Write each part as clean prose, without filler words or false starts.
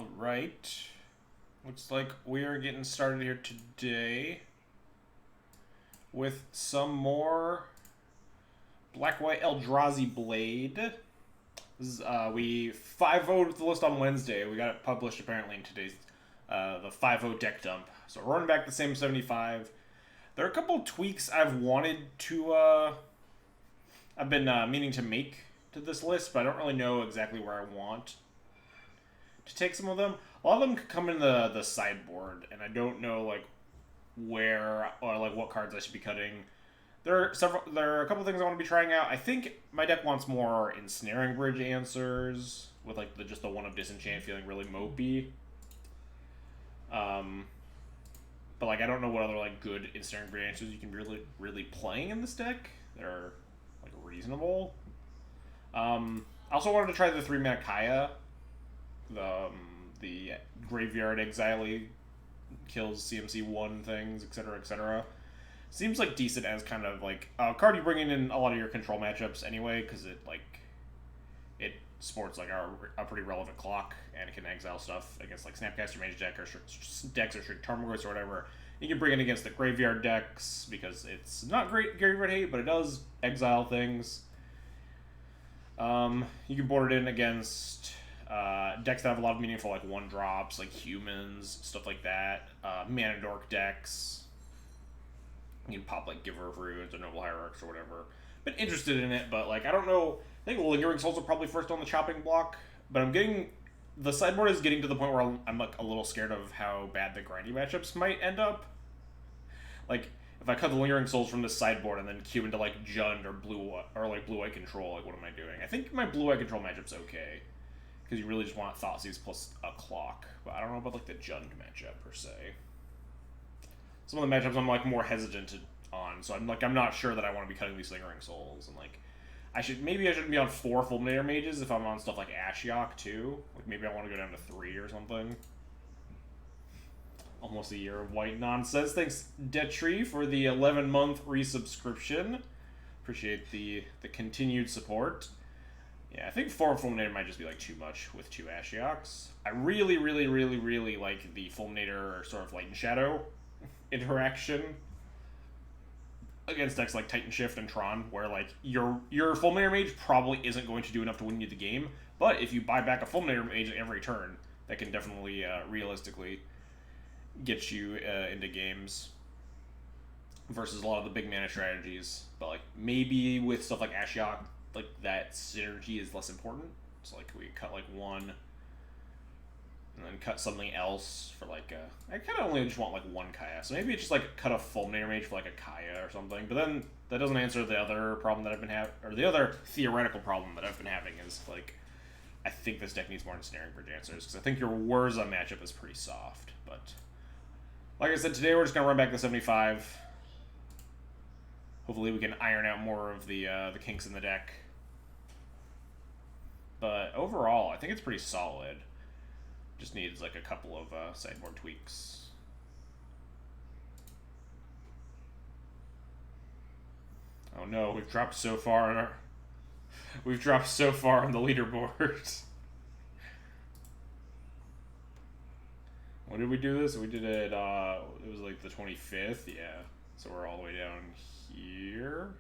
All right. Looks like we are getting started here today with some more Black-White Eldraziblade. We 5-0'd the list on Wednesday. We got it published apparently in today's the 5-0 deck dump. So we're running back the same 75. There are a couple tweaks I've wanted to I've been meaning to make to this list, but I don't really know exactly where I want to take some of them. A lot of them could come in the sideboard, and I don't know like where or like what cards I should be cutting. There are a couple things I want to be trying out. I think my deck wants more ensnaring bridge answers with like just the one of disenchant feeling really mopey. But like I don't know what other like good ensnaring bridge answers you can really playing in this deck. They're like reasonable. I also wanted to try the 3-mana Kaya. The graveyard exile kills CMC 1 things, etc., etc. Seems like decent as kind of like a card you bring in a lot of your control matchups anyway, because it sports like a pretty relevant clock, and it can exile stuff against like Snapcaster Mage deck or decks or Strict Tarmogoyf or whatever. You can bring it against the graveyard decks because it's not great graveyard hate, but it does exile things. You can board it in against decks that have a lot of meaningful like 1-drops, like humans, stuff like that. Mana Dork decks. You can pop like Giver of Runes or Noble Hierarchs or whatever. Been interested in it, but like I don't know. I think Lingering Souls are probably first on the chopping block, but the sideboard is getting to the point where I'm like a little scared of how bad the grindy matchups might end up. Like if I cut the Lingering Souls from this sideboard and then queue into like Jund or blue-white control, like what am I doing? I think my blue-white control matchup's okay, because you really just want Thoughtseize plus a clock, but I don't know about like the Jund matchup per se. Some of the matchups I'm like more hesitant on, so I'm not sure that I want to be cutting these Lingering Souls, and like I shouldn't be on 4 Fulminator Mages if I'm on stuff like Ashiok too. Like maybe I want to go down to 3 or something. Almost a year of white nonsense. Thanks, Detri, for the 11-month resubscription. Appreciate the continued support. Yeah, I think 4 Fulminator might just be like too much with 2 Ashioks. I really like the Fulminator sort of Light and Shadow interaction against decks like Titan Shift and Tron, where like your Fulminator Mage probably isn't going to do enough to win you the game, but if you buy back a Fulminator Mage every turn, that can definitely realistically get you into games versus a lot of the big mana strategies. But like maybe with stuff like Ashiok, like that synergy is less important. So like we cut like 1 and then cut something else for like I kind of only just want like 1 Kaya, so maybe it's just like cut a Fulminator Mage for like a Kaya or something. But then that doesn't answer the other problem that I've been having, or the other theoretical problem that I've been having is like I think this deck needs more ensnaring bridge answers, because I think your Wurza matchup is pretty soft. But like I said, today we're just gonna run back the 75. Hopefully we can iron out more of the kinks in the deck. But overall, I think it's pretty solid. Just needs like a couple of sideboard tweaks. Oh no, we've dropped so far on the leaderboard. When did we do this? We did it, it was like the 25th, yeah. So we're all the way down here.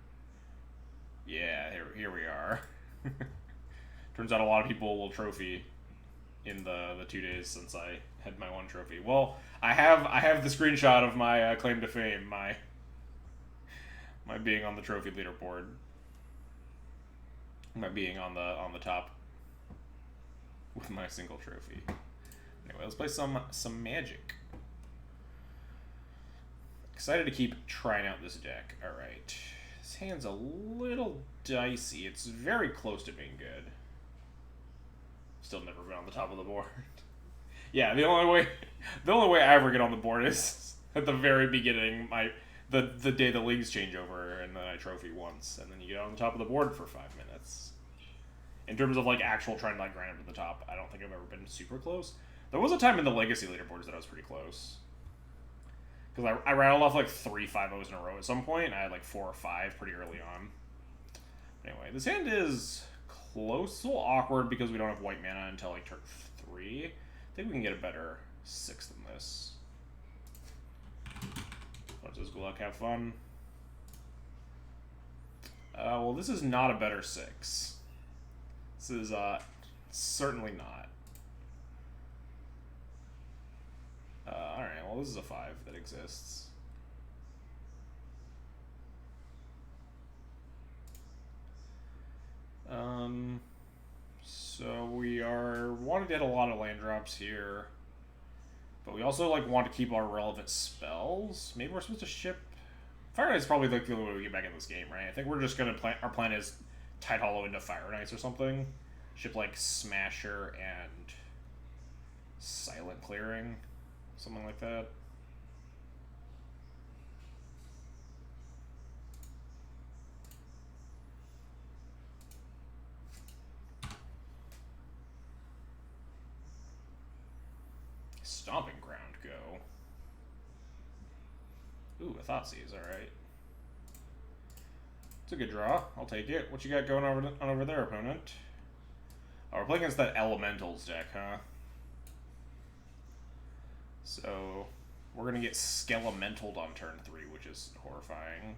Yeah, here we are. Turns out a lot of people will trophy in the 2 days since I had my 1 trophy. Well, I have the screenshot of my claim to fame, my being on the trophy leaderboard. My being on the top with my single trophy. Anyway, let's play some Magic. Excited to keep trying out this deck. Alright. This hand's a little dicey. It's very close to being good. Still never been on the top of the board. Yeah, the only way I ever get on the board is at the very beginning, the day the leagues change over, and then I trophy once, and then you get on the top of the board for 5 minutes. In terms of like actual trying to like grind up to the top, I don't think I've ever been super close. There was a time in the Legacy leaderboards that I was pretty close. Because I rattled off like 3 5-0s in a row at some point, and I had like 4 or 5 pretty early on. Anyway, this hand is close. It's a little awkward because we don't have white mana until like turn 3. think we can get a better 6 than this. What does good luck, have fun. Well, this is not a better 6. This is certainly not. Alright, well, this is a 5 that exists. So we are wanting to hit a lot of land drops here, but we also like want to keep our relevant spells. Maybe we're supposed to ship. Fire Knight's probably like the only way we get back in this game, right? I think we're just gonna plan. Our plan is Tide Hollow into Fire Knights or something. Ship like Smasher and Silent Clearing, something like that. Stomping Ground go. Ooh, a Thoughtseize, alright. It's a good draw. I'll take it. What you got going over there, opponent? Oh, we're playing against that Elementals deck, huh? So, we're gonna get Skelementaled on turn 3, which is horrifying.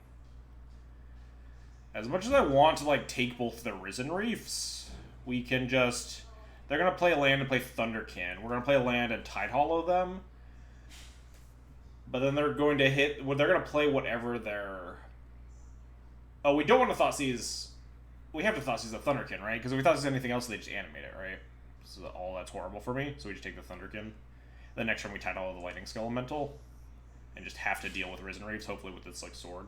As much as I want to, like, take both the Risen Reefs, we can just... They're going to play a land and play Thunderkin. We're going to play a land and Tide Hollow them. But then they're going to hit... Well, they're going to play whatever their... Oh, we don't want to Thoughtseize... We have to Thoughtseize the Thunderkin, right? Because if we Thoughtseize anything else, they just animate it, right? So all that's horrible for me. So we just take the Thunderkin. The next turn we Tide Hollow the Lightning Skelemental. And just have to deal with Risen Reefs, hopefully with its, like, sword.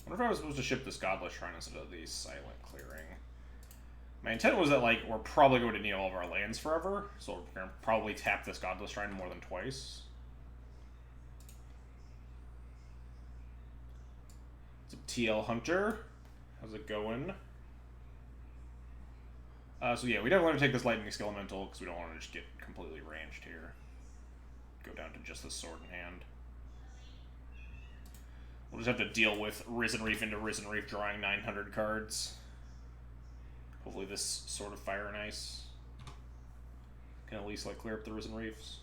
I wonder if I was supposed to ship this Godless Shrine instead of the Silent Clearing. My intent was that, like, we're probably going to need all of our lands forever, so we're going to probably tap this Godless Shrine more than twice. It's a TL Hunter. How's it going? So yeah, we definitely want to take this Lightning Skelemental, because we don't want to just get completely ranged here. Go down to just this sword in hand. We'll just have to deal with Risen Reef into Risen Reef, drawing 900 cards. Hopefully this Sword of Fire and Ice can at least, like, clear up the Risen Reefs.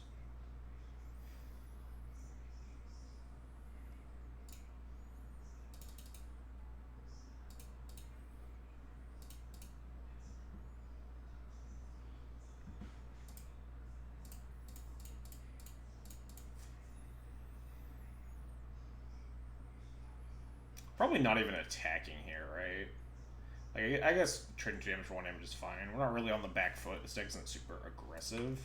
Probably not even attacking here, right? Like, I guess trading 2 damage for 1 damage is fine. We're not really on the back foot. This deck isn't super aggressive.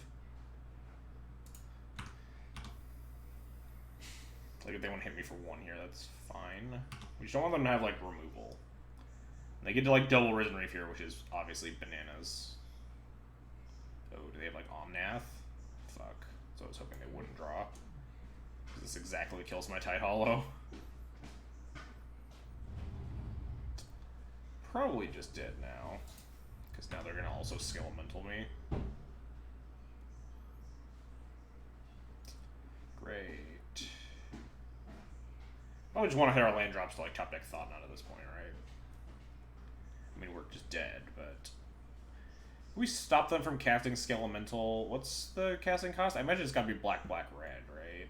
Like, if they want to hit me for 1 here, that's fine. We just don't want them to have, like, removal. And they get to, like, double Risen Reef here, which is obviously bananas. Oh, do they have, like, Omnath? Fuck. So I was hoping they wouldn't draw. This exactly kills my Tide Hollow. Probably just dead now, because now they're going to also Skelemental me. Great. Probably just want to hit our land drops to, like, top deck Thought Knot at this point, right? I mean, we're just dead, but... We stop them from casting Skelemental. What's the casting cost? I imagine it's got to be black, black, red, right?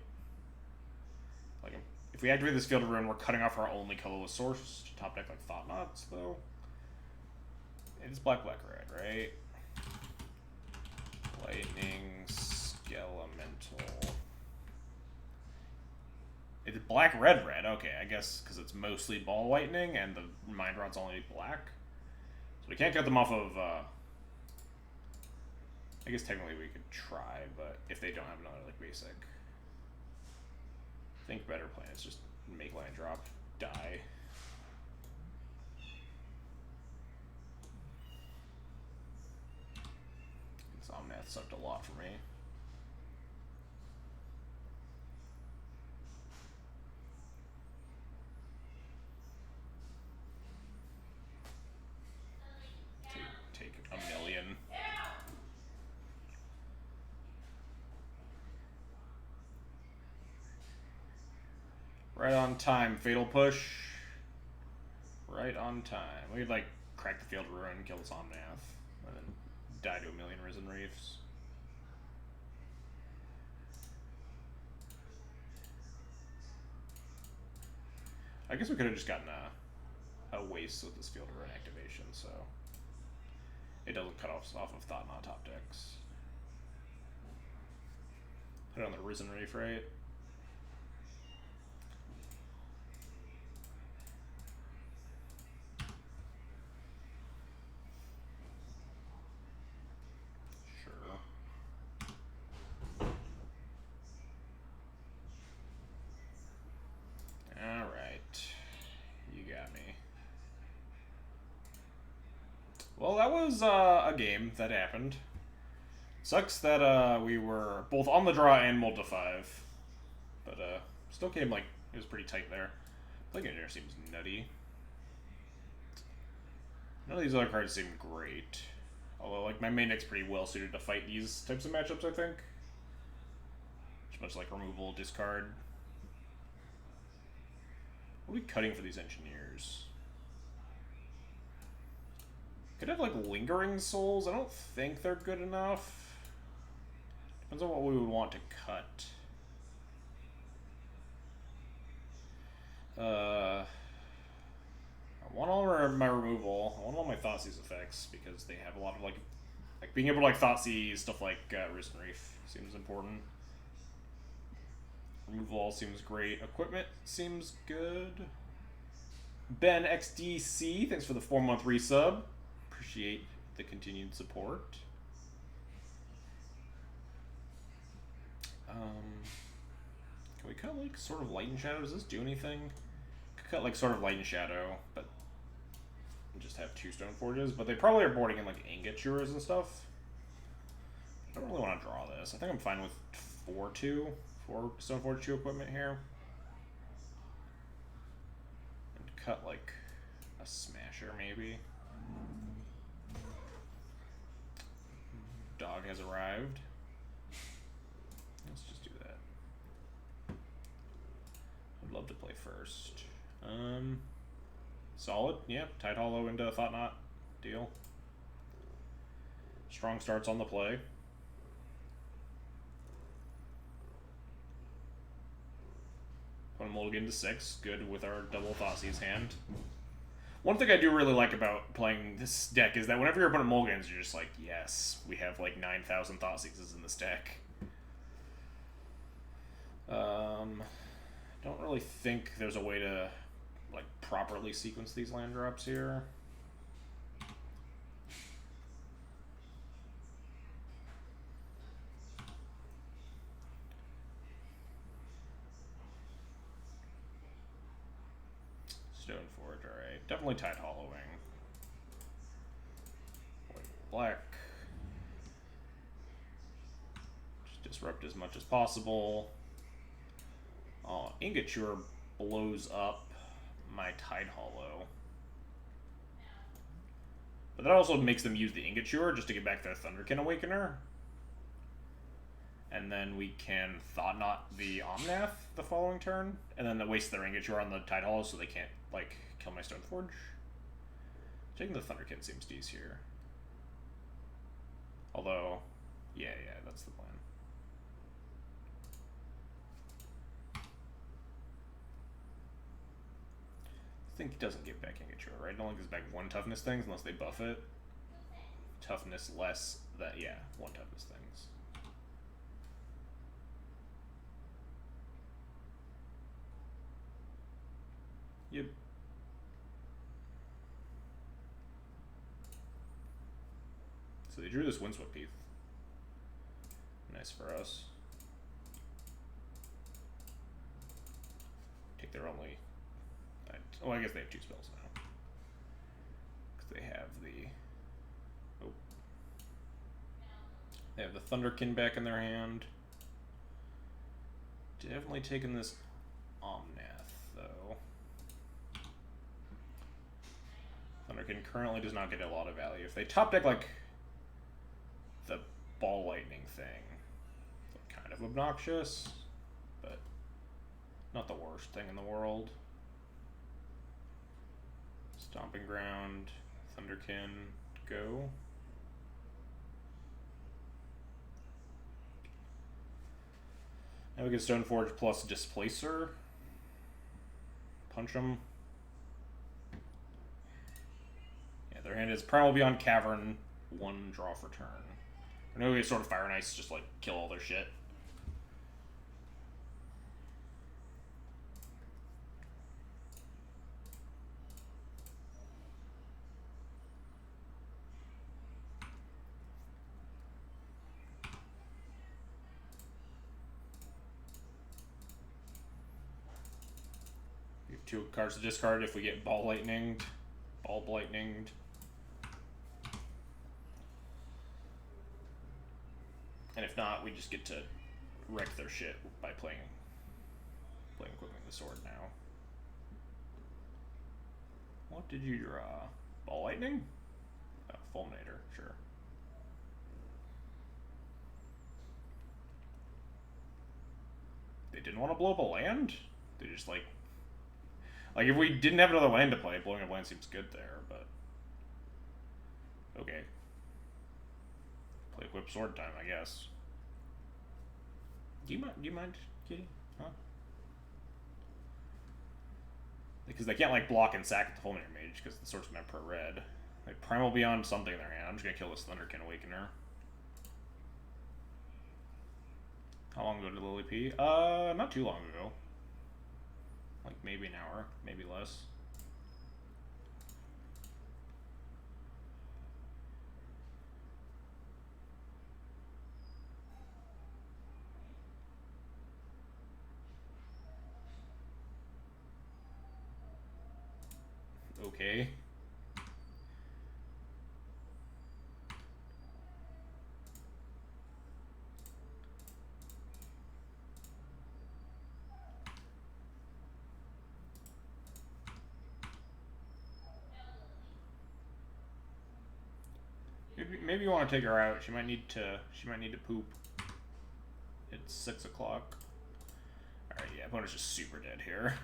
Like, if we activate this Field of Ruin, we're cutting off our only colorless source to top deck, like, Thought Knots, though. It's black, black, red, right? Lightning Skelemental. It's black, red, red. Okay, I guess because it's mostly ball lightning and the Mind Rod's only black. So we can't cut them off of, I guess technically we could try, but if they don't have another, like, basic. I think better plan is just make land drop, die. Omnath sucked a lot for me. Take a million. Right on time. Fatal push. Right on time. We'd like crack the field ruin, kill this Omnath, and then die to a million Risen Reefs. I guess we could have just gotten a waste with this field ruin activation, so it doesn't cut off of Thought Knot top decks. Put it on the Risen Reef, right? Sure. Alright. You got me. Well, that was a game that happened. Sucks that we were both on the draw and multi-5. But still came like, it was pretty tight there. Plague Engineer seems nutty. None of these other cards seem great. Although, like, my main deck's pretty well suited to fight these types of matchups, I think. Much like removal, discard. What are we cutting for these engineers? Could have, like, Lingering Souls. I don't think they're good enough. Depends on what we would want to cut. I want all my removal. I want all my Thoughtseize effects because they have a lot of like being able to like Thoughtseize stuff like Risen Reef seems important. Removal seems great. Equipment seems good. Ben XDC, thanks for the 4-month resub. Appreciate the continued support. Can we cut like sort of Light and Shadow? Does this do anything? Could cut like sort of Light and Shadow, but just have 2 Stone Forges. But they probably are boarding in like Ingot Chewers and stuff. I don't really want to draw this. I think I'm fine with 4-2, 4 Stone Forge 2 equipment here. And cut like a Smasher maybe. Dog has arrived. Let's just do that. I'd love to play first. Solid, yeah. Tide Hollow into Thought Knot. Deal. Strong starts on the play. Put a mulligan to 6. Good with our double Thoughtseize hand. One thing I do really like about playing this deck is that whenever your opponent mulligans, you're just like, yes, we have like 9,000 Thoughtseizes in this deck. Don't really think there's a way to like properly sequence these land drops here. Stone Forge, alright. Definitely Tide Hollowing. White, black. Just disrupt as much as possible. Ingot Chewer blows up my Tide Hollow. But that also makes them use the Ingot Chewer just to get back their Thunderkin Awakener. And then we can Thought Knot the Omnath the following turn. And then waste their Ingot Chewer on the Tide Hollow so they can't, like, kill my Stone Forge. Taking the Thunderkin seems decent here. Although, yeah, that's the plan. I think he doesn't get back Ingot Chewer, right? It only gives back 1 toughness things unless they buff it. Toughness less that, yeah, 1 toughness things. Yep. So they drew this Windswept Heath. Nice for us. Take their only... Oh, I guess they have 2 spells now. Because they have the... Oh. They have the Thunderkin back in their hand. Definitely taking this Omnath, though. Thunderkin currently does not get a lot of value. If they top deck, like, the Ball Lightning thing, kind of obnoxious, but Not the worst thing in the world. Stomping Ground, Thunderkin, go. Now we get Stoneforge plus Displacer. Punch them. Yeah, their hand is Primal Beyond Cavern, 1 draw for turn. I know we get Sword of Fire and Ice, just like kill all their shit. We have 2 cards to discard if we get Ball Lightninged. Ball Lightninged. And if not, we just get to wreck their shit by playing Equipping the Sword now. What did you draw? Ball Lightning? Oh, Fulminator, sure. They didn't want to blow up a land? They just like if we didn't have another land to play, blowing up land seems good there, but okay. Play Equip Sword time, I guess. Do you mind, Kitty? Huh? Because they can't like block and sack the Fulminator Mage because the sword's meant per red. Like Primal Beyond something in their hand. I'm just gonna kill this Thunderkin Awakener. How long ago did Lily P? Not too long ago. Like maybe an hour, maybe less. Okay. Maybe you want to take her out. She might need to poop. It's 6 o'clock. Alright, yeah, opponent's just super dead here.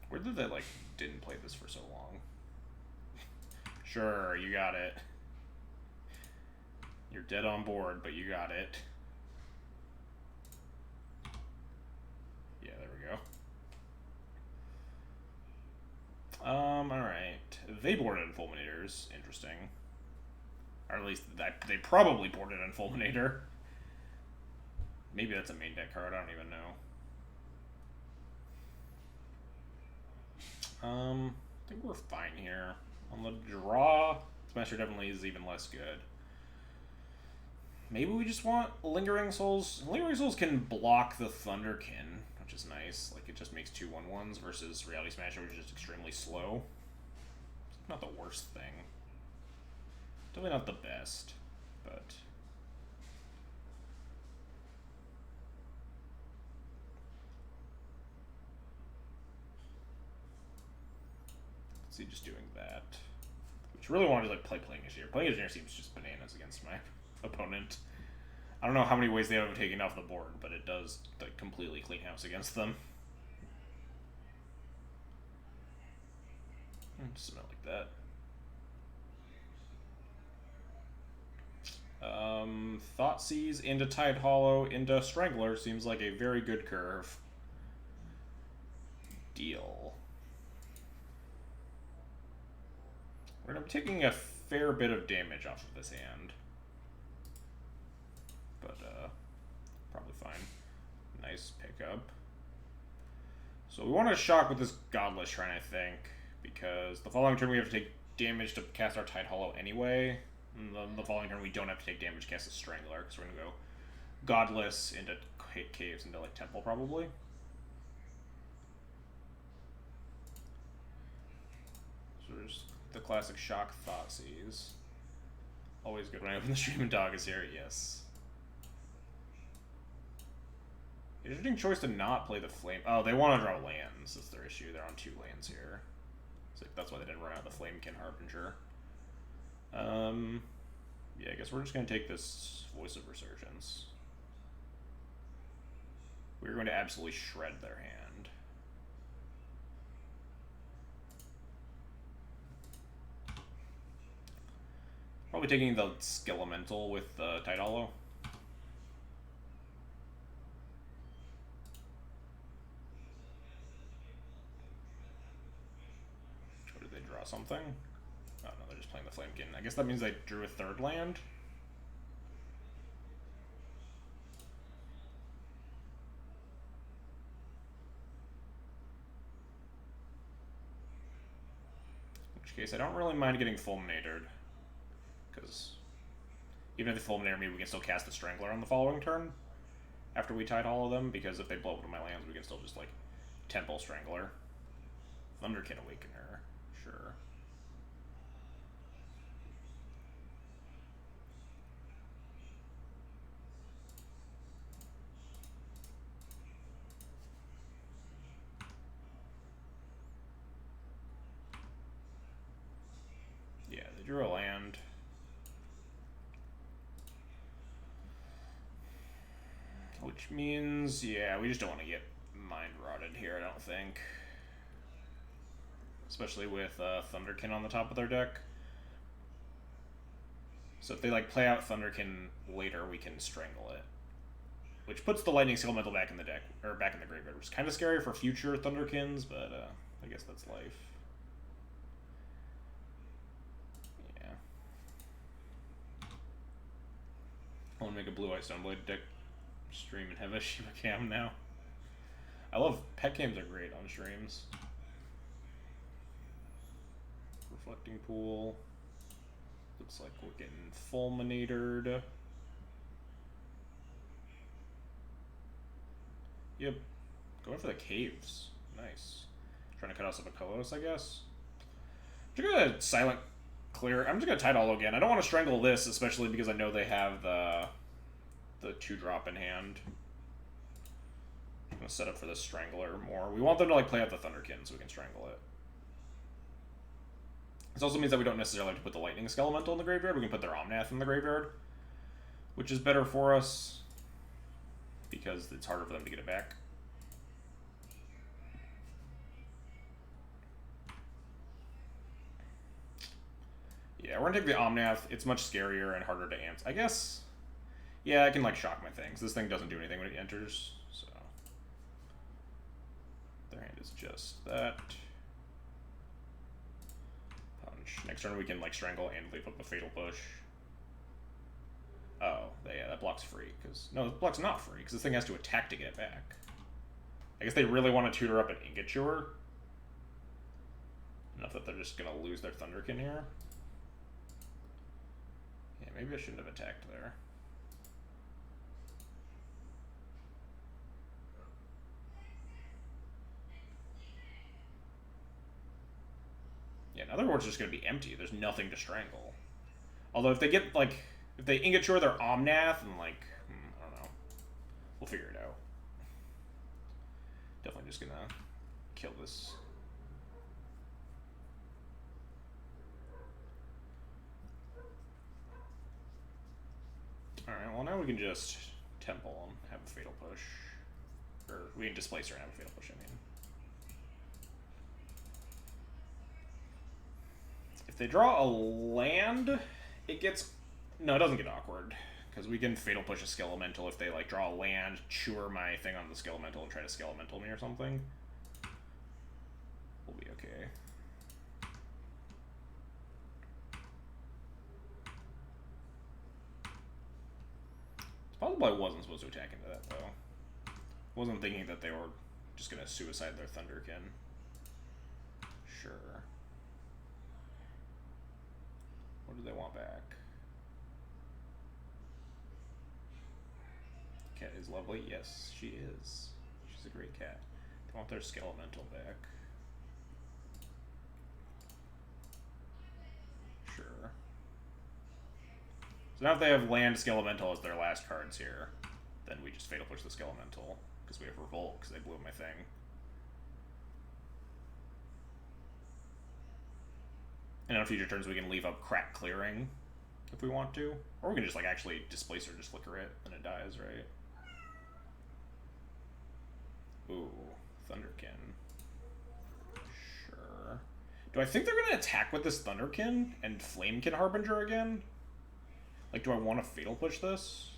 Weird that they like didn't play this for so long. Sure, you got it. You're dead on board, but you got it. Yeah, there we go. Alright. They boarded in Fulminators. Interesting. Or at least they probably boarded in Fulminator. Maybe that's a main deck card, I don't even know. I think we're fine here. On the draw, Smasher definitely is even less good. Maybe we just want Lingering Souls. Lingering Souls can block the Thunderkin, which is nice. Like, it just makes 2/1/1s versus Reality Smasher, which is just extremely slow. It's not the worst thing. Definitely not the best, but... Let's see, just doing that. Which really wanted to like play Playing Engineer. Playing Engineer seems just bananas against my opponent. I don't know how many ways they have taken off the board, but it does like completely clean house against them. Just not like that. Thoughtseize into Tide Hollow into Strangler seems like a very good curve. Deal. We're gonna be taking a fair bit of damage off of this hand. But, probably fine. Nice pickup. So we want to shock with this Godless Shrine, I think, because the following turn we have to take damage to cast our Tide Hollow anyway. And the following turn we don't have to take damage to cast a Strangler, because we're going to go Godless into Caves into, like, Temple, probably. So there's the classic shock Thoughtseize. Always good when I open the stream and Dog is here, yes. Interesting choice to not play the flame. Oh, they want to draw lands. That's their issue. They're on 2 lands here. So that's why they didn't run out the Flamekin Harbinger. Yeah, I guess we're just going to take this Voice of Resurgence. We're going to absolutely shred their hand. Probably taking the Skelemental with the Tide Hollow. Or did they draw something? Oh no, they're just playing the Flamekin. I guess that means they drew a 3rd land. In which case, I don't really mind getting Fulminated. Because even if they Fulminate me, we can still cast the Strangler on the following turn. After we Tide Hollow them, because if they blow up one of my lands, we can still just, like, Temple Strangler. Thunderkin Awakener. Sure. Yeah, they drew a land. Which means, yeah, we just don't want to get Mind Rotted here, I don't think. Especially with Thunderkin on the top of their deck. So if they like play out Thunderkin later, we can strangle it. Which puts the Lightning Skelemental back in the deck, or back in the graveyard, which is kind of scary for future Thunderkins, but I guess that's life. Yeah. I want to make a Blue-Eye Stoneblade deck stream and have a Shiba Cam now. I love pet cams are great on streams. Reflecting Pool. Looks like we're getting Fulminated. Yep. Going for the caves. Nice. Trying to cut out some Akolos, I guess. I'm just gonna silent clear. I'm just gonna Tide Hollow again. I don't want to strangle this, especially because I know they have the 2-drop in hand. I'm gonna set up for this Strangler more. We want them to like play out the Thunderkin so we can strangle it. This also means that we don't necessarily have to put the Lightning Skelemental in the graveyard. We can put their Omnath in the graveyard, which is better for us because it's harder for them to get it back. Yeah, we're gonna take the Omnath. It's much scarier and harder to answer. I guess, yeah, I can like shock my things. This thing doesn't do anything when it enters, so their hand is just that. Next turn we can like strangle and leave up a Fatal Push. Oh, yeah, that block's free. No, the block's not free, because this thing has to attack to get it back. I guess they really want to tutor up an Ingot Chewer. Enough that they're just going to lose their Thunderkin here. Yeah, maybe I shouldn't have attacked there. Yeah, now their board's just going to be empty. There's nothing to strangle. Although if they get, like, if they Ingot Chewer their Omnath and, like, I don't know. We'll figure it out. Definitely just going to kill this. Alright, well now we can just Temple and have a Fatal Push. Or we can Displace her and have a Fatal Push, I mean. If they draw a land, it gets... No, it doesn't get awkward. Because we can Fatal Push a Skelemental if they like draw a land, chewer my thing on the Skelemental and try to Skelemental me or something. We'll be okay. It's possible I wasn't supposed to attack into that, though. Wasn't thinking that they were just going to suicide their Thunderkin. Sure. What do they want back? Cat is lovely. Yes, she is. She's a great cat. They want their Skelemental back. Sure. So now if they have land Skelemental as their last cards here, then we just Fatal Push the Skelemental. because we have Revolt, because they blew my thing. And on future turns, we can leave up Crack Clearing if we want to. Or we can just, like, actually displace or just flicker it, and it dies, right? Ooh, Thunderkin. Sure. Do I think they're going to attack with this Thunderkin and Flamekin Harbinger again? Like, do I want to Fatal Push this?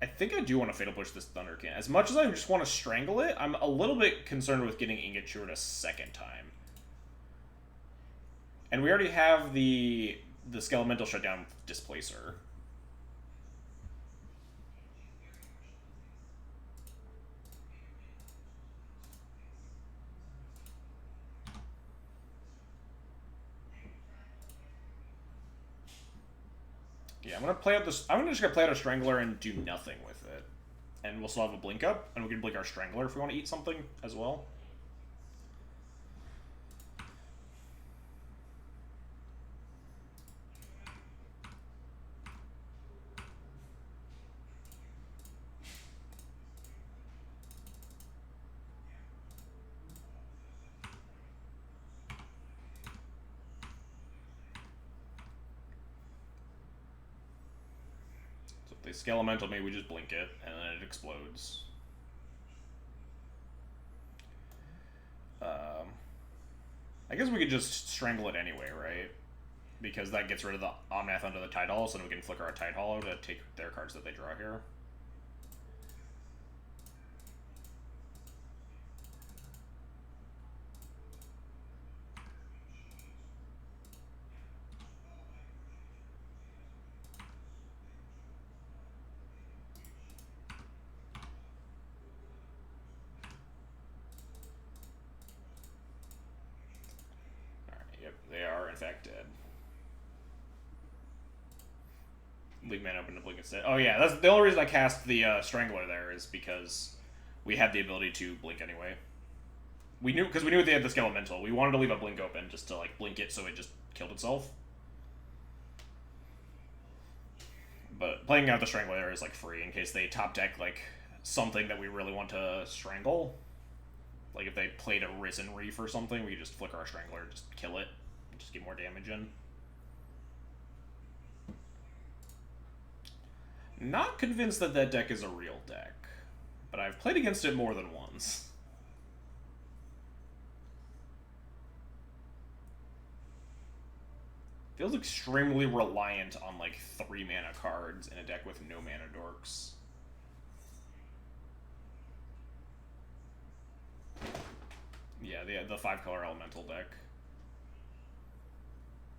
I think I do want to Fatal Push this Thunderkin. As much as I just want to Strangle it, I'm a little bit concerned with getting Ingot Steward a second time. And we already have the Skelemental Shutdown with Displacer. Yeah, I'm gonna play out this. I'm just gonna play out a Strangler and do nothing with it, and we'll still have a Blink up, and we can blink our Strangler if we want to eat something as well. They Skelemental me, we just blink it, and then it explodes. I guess we could just Strangle it anyway, right? Because that gets rid of the Omnath under the Tide Hollow, so then we can flicker our Tide Hollow to take their cards that they draw here. They are, in fact, dead. Leave mana open to blink instead. Oh yeah, that's the only reason I cast the Strangler there is because we had the ability to blink anyway. We knew they had the Skelemental. We wanted to leave a blink open just to like blink it so it just killed itself. But playing out the Strangler there is like free in case they top deck like something that we really want to strangle. Like if they played a Risen Reef or something, we just flicker our Strangler, just kill it. Just get more damage in. Not convinced that that deck is a real deck, but I've played against it more than once. Feels extremely reliant on like 3 mana cards in a deck with no mana dorks. Yeah, the 5-color elemental deck.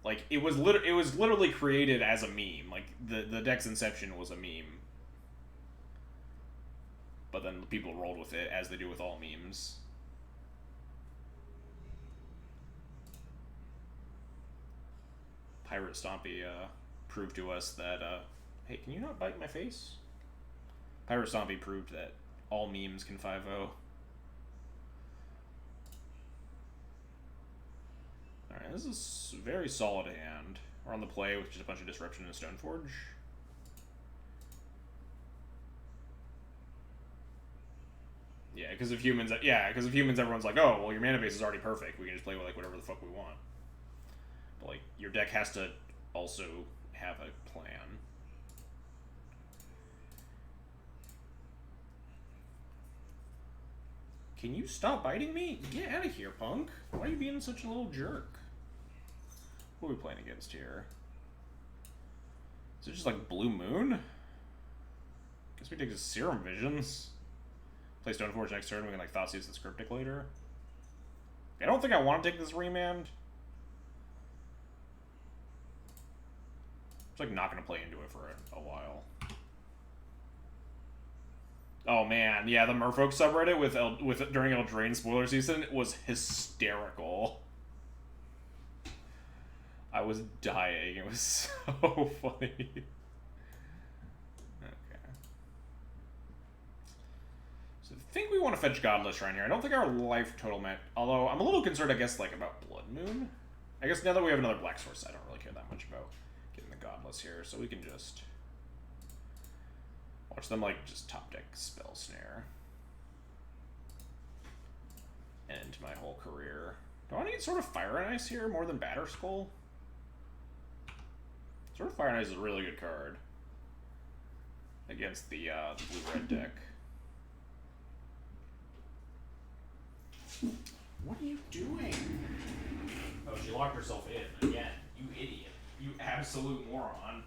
Like it was literally created as a meme. Like the deck's inception was a meme. But then people rolled with it as they do with all memes. Pirate Stompy proved to us that hey, can you not bite my face? Pirate Stompy proved that all memes can 5-0. Alright, this is a very solid hand. We're on the play with just a bunch of Disruption and Stoneforge. Yeah, because of humans, everyone's like, oh, well, your mana base is already perfect. We can just play with like whatever the fuck we want. But like, your deck has to also have a plan. Can you stop biting me? Get out of here, punk. Why are you being such a little jerk? What are we playing against here? Is it just like Blue Moon? Guess we take the Serum Visions. Play Stoneforge next turn, we can like Thoughtseize the Cryptic later. I don't think I want to take this Remand. It's like not going to play into it for a while. Oh man, yeah, the Merfolk subreddit with during Eldraine spoiler season was hysterical. I was dying. It was so funny. Okay. So I think we want to fetch Godless Shrine here. I don't think our life total met. Although I'm a little concerned, I guess, like about Blood Moon. I guess now that we have another Black Source, I don't really care that much about getting Godless here, so we can just watch them like just top deck Spell Snare. End my whole career. Do I need Sword of Fire and Ice here more than Batterskull? Sword of Fire and Ice is a really good card against the blue-red deck. What are you doing? Oh, she locked herself in again. You idiot. You absolute moron.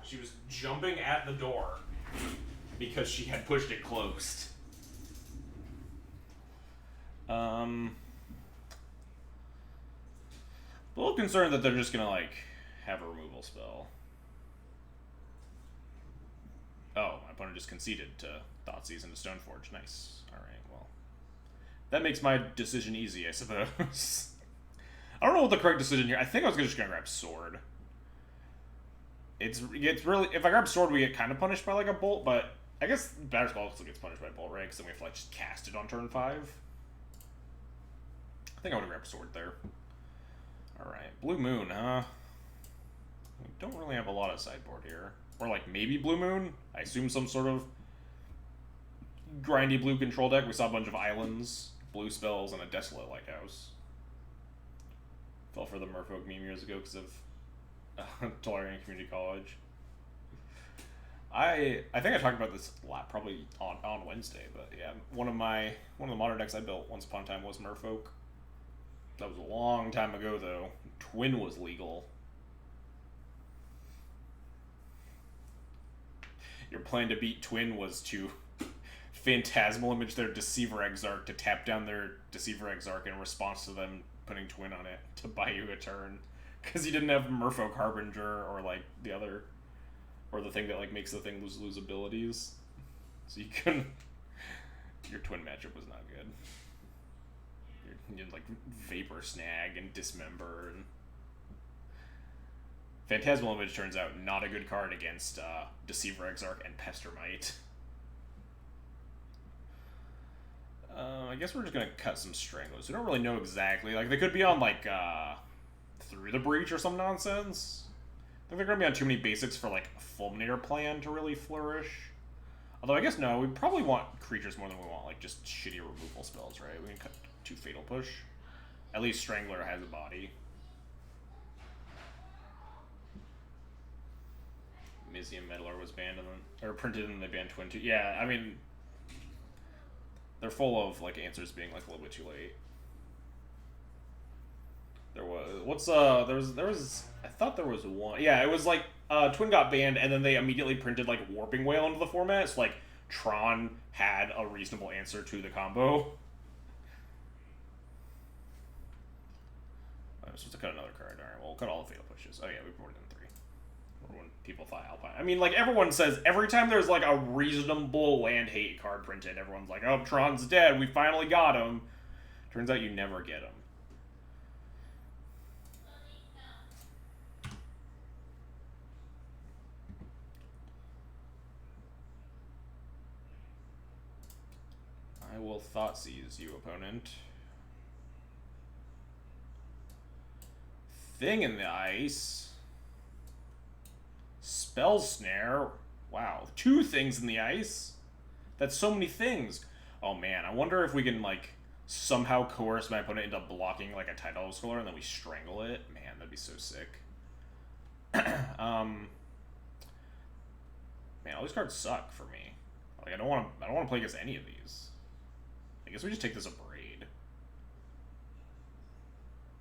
She was jumping at the door because she had pushed it closed. A little concerned that they're just gonna, like, have a removal spell. Oh, my opponent just conceded to Thoughtseize into Stoneforge. Nice. Alright, well. That makes my decision easy, I suppose. I don't know what the correct decision here. I think I was just gonna grab Sword. It's really... If I grab Sword, we get kind of punished by, like, a Bolt, but... I guess Batterskull also gets punished by Bolt, right? Because then we have to, like, just cast it on turn 5. I think I would have grabbed Sword there. Alright, Blue Moon, huh? We don't really have a lot of sideboard here. Or, like, maybe Blue Moon? I assume some sort of grindy blue control deck. We saw a bunch of islands, blue spells, and a Desolate Lighthouse. Fell for the Merfolk meme years ago because of Tolarian Community College. I think I talked about this a lot, probably on Wednesday, but yeah, one of the modern decks I built once upon a time was Merfolk. That was a long time ago, though. Twin was legal. Your plan to beat Twin was to Phantasmal Image their Deceiver Exarch to tap down their Deceiver Exarch in response to them putting Twin on it to buy you a turn. Because you didn't have Merfolk Harbinger or, like, the other... Or the thing that, like, makes the thing lose abilities. So you couldn't... Your Twin matchup was not good. You had, like, Vapor Snag and Dismember. And Phantasmal Image turns out not a good card against Deceiver Exarch and Pestermite. I guess we're just gonna cut some Stranglers. We don't really know exactly. Like, they could be on, like, Through the Breach or some nonsense. I think they're gonna be on too many basics for, like, a Fulminator plan to really flourish. Although, I guess no, we probably want creatures more than we want, like, just shitty removal spells, right? We can cut 2 Fatal Push. At least Strangler has a body. Mizium Meddler was banned and then, or printed and they banned Twin too. Yeah, I mean, they're full of, like, answers being, like, a little bit too late. There was, there was, I thought there was one. Yeah, it was like, Twin got banned, and then they immediately printed, like, Warping Whale into the format, so, like, Tron had a reasonable answer to the combo. I was supposed to cut another card. Alright, well, we'll cut all the Fatal Pushes. Oh yeah, we poured in 3. When people thought Alpine. I mean, like, everyone says, every time there's, like, a reasonable land hate card printed, everyone's like, oh, Tron's dead, we finally got him. Turns out you never get him. I will Thoughtseize you, opponent. Thing in the Ice. Spell Snare. Wow, 2 things in the ice? That's so many things. Oh man, I wonder if we can, like, somehow coerce my opponent into blocking, like, a Tidal Scholar and then we strangle it. Man, that'd be so sick. Man, all these cards suck for me. Like, I don't want to play against any of these. I guess we just take this a Braid.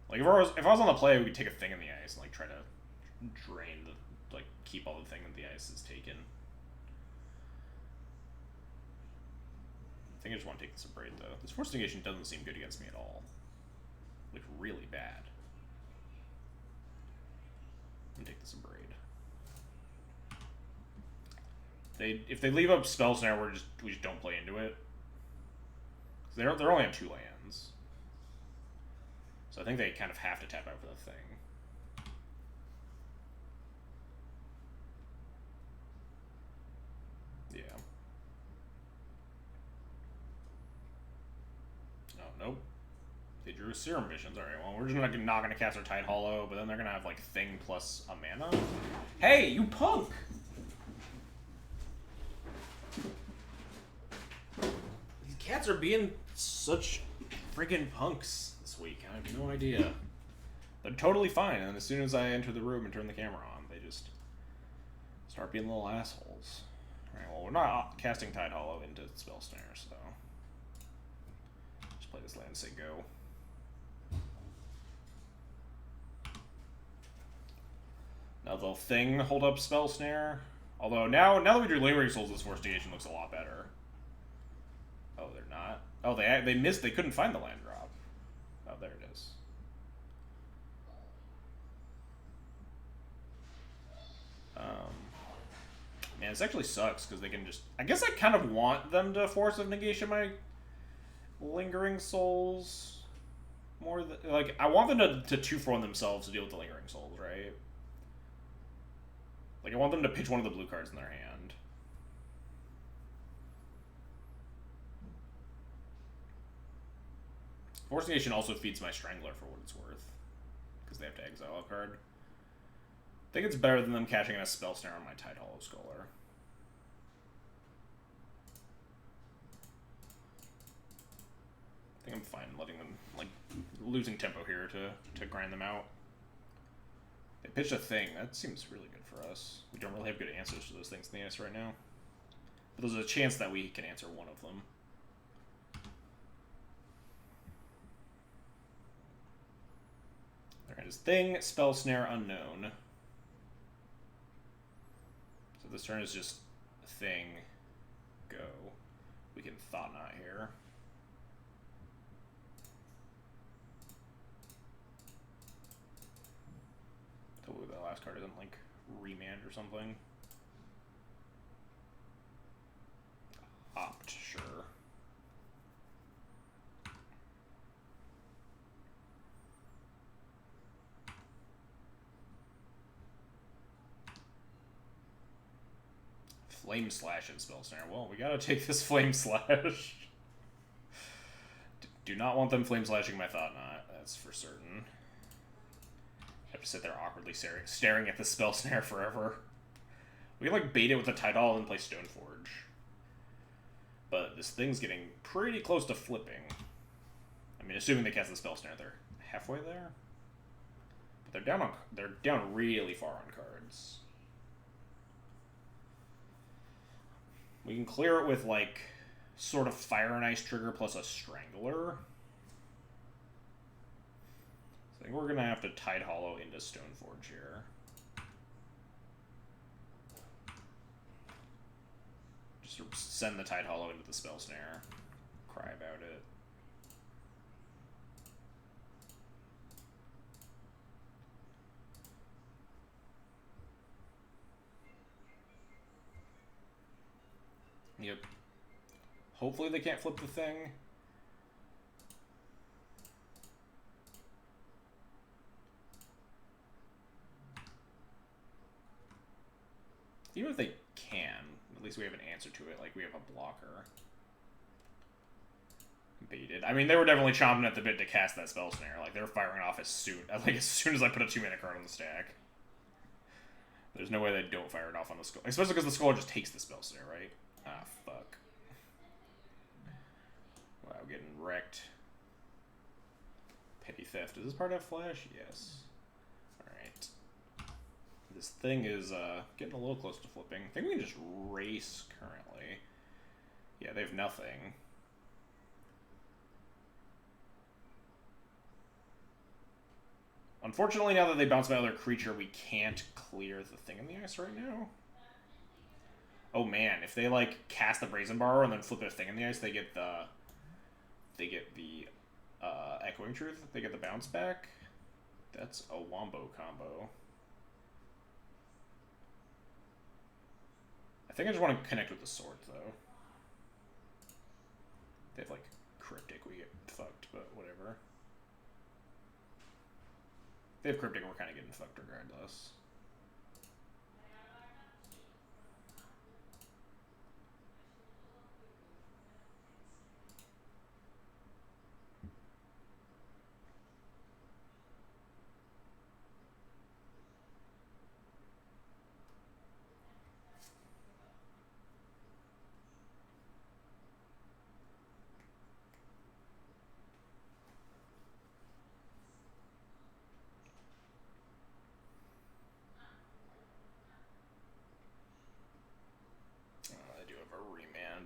Like, if I was on the play, we could take a Thing in the Ice and, like, try to drain the, like, keep all the Thing in the Ice is taken. I think I just want to take this a Braid, though. This Force Negation doesn't seem good against me at all. Like, really bad. I'm gonna take this a Braid. If they leave up Spell Snare, we just don't play into it. They're only on 2 lands. So I think they kind of have to tap out for the Thing. Yeah. Oh, nope. They drew Serum Visions. Alright, well, we're just not gonna cast our Tide Hollow, but then they're gonna have, like, Thing plus a mana. Hey, you punk! These cats are being such freaking punks this week. I have no idea. They're totally fine, and as soon as I enter the room and turn the camera on, they just start being little assholes. Alright, well, we're not casting Tide Hollow into Spell Snare, so just play this land and say go. Now the Thing hold up Spell Snare. Although now that we drew Lingering Souls, this Forstigation looks a lot better. Oh, they're not. Oh, they missed. They couldn't find the land drop. Oh, there it is. Man, this actually sucks because they can just. I guess I kind of want them to Force of Negation my Lingering Souls more than, like, I want them to 2-for-1 themselves to deal with the Lingering Souls, right? Like, I want them to pitch one of the blue cards in their hand. Force Negation also feeds my Strangler for what it's worth, because they have to exile a card. I think it's better than them catching a Spell Snare on my Tide Hollow Scholar. I think I'm fine letting them, like, losing tempo here to grind them out. They pitched a Thing. That seems really good for us. We don't really have good answers to those things in the ice right now. But there's a chance that we can answer one of them. Alright, is Thing, Spell Snare, Unknown. So this turn is just Thing, go. We can Thought Knot here. Hopefully that last card isn't, like, Remand or something. Opt, sure. Flame Slash and Spell Snare. Well, we gotta take this Flame Slash. Do not want them Flame Slashing my Thought Knot, that's for certain. Have to sit there awkwardly staring at the Spell Snare forever. We can, like, bait it with a Tide Hollow and play Stoneforge. But this thing's getting pretty close to flipping. I mean, assuming they cast the Spell Snare, they're halfway there. But they're down really far on cards. We can clear it with, like, sort of Fire and Ice trigger plus a Strangler. So I think we're going to have to Tide Hollow into Stoneforge here. Just send the Tide Hollow into the Spell Snare. Cry about it. Yep. Hopefully they can't flip the Thing. Even if they can, at least we have an answer to it. Like, we have a blocker. Baited. I mean, they were definitely chomping at the bit to cast that Spell Snare. Like, they were firing off as soon as I put a 2-mana card on the stack. There's no way they don't fire it off on the Scholar. Especially because the Scholar just takes the Spell Snare, right? Ah, fuck. Wow, getting wrecked. Petty Theft. Does this part have Flash? Yes. Alright. This thing is getting a little close to flipping. I think we can just race currently. Yeah, they have nothing. Unfortunately, now that they bounce my other creature, we can't clear the thing in the ice right now. Oh man, if they, like, cast the Brazen Borrower and then flip a thing in the ice, they get the Echoing Truth. They get the bounce back. That's a wombo combo. I think I just want to connect with the sword, though. They have, like, Cryptic, we get fucked, but whatever. If they have Cryptic, we're kind of getting fucked regardless.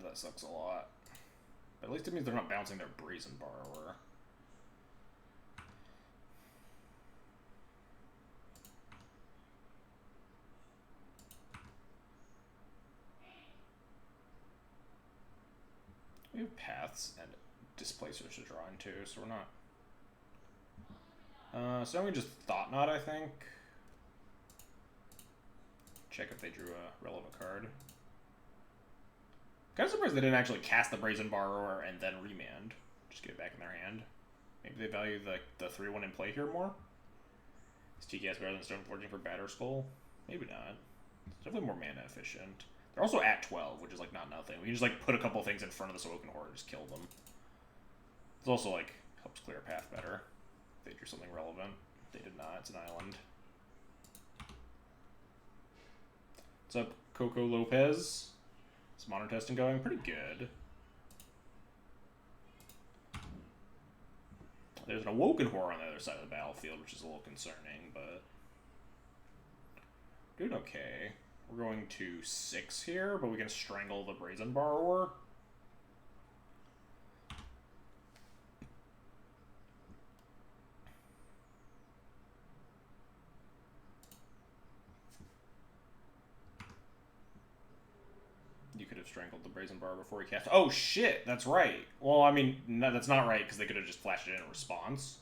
that sucks a lot. But at least it means they're not bouncing their Brazen Borrower. We have paths and displacers to draw into, so we're not. So now we just Thought Knot, I think. Check if they drew a relevant card. Kind of surprised they didn't actually cast the Brazen Borrower and then remand. Just get it back in their hand. Maybe they value the 3-1 in play here more? Is TKS better than Stoneforging for Batterskull? Maybe not. It's definitely more mana efficient. They're also at 12, which is like not nothing. We can just like put a couple things in front of this Awoken Horror and just kill them. It's also like helps clear a path better. If they drew something relevant. They did not. It's an island. What's up, Coco Lopez? Is modern testing going? Pretty good. There's an Awoken Horror on the other side of the battlefield, which is a little concerning, but doing okay. We're going to 6 here, but we can strangle the Brazen Borrower. You could have strangled the Brazen Borrower before he cast. Oh shit, that's right. Well, I mean, no, that's not right because they could have just flashed it in response.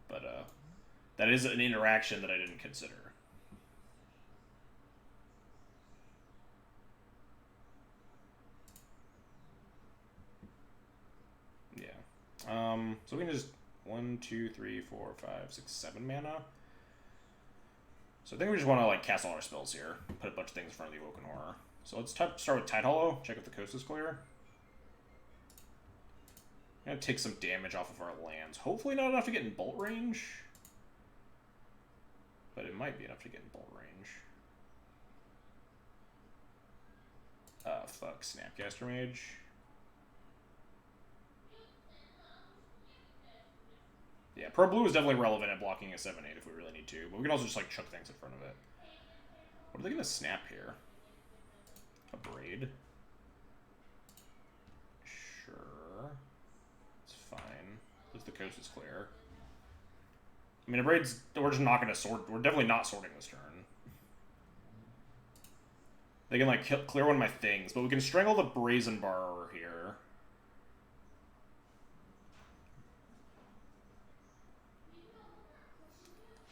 But that is an interaction that I didn't consider. So we can just 1, 2, 3, 4, 5, 6, 7 mana. So I think we just want to like cast all our spells here, put a bunch of things in front of the Awoken Horror. So let's start with Tide Hollow, check if the coast is clear. I'm gonna take some damage off of our lands. Hopefully not enough to get in bolt range, but it might be enough to get in bolt range. Fuck, Snapcaster Mage. Yeah, Pro Blue is definitely relevant at blocking a 7-8 if we really need to, but we can also just like chuck things in front of it. What are they gonna snap here? A Braid? Sure. It's fine. At least the coast is clear. I mean, a Braid's... We're just not gonna sort... We're definitely not sorting this turn. They can like clear one of my things, but we can strangle the Brazen Borrower here.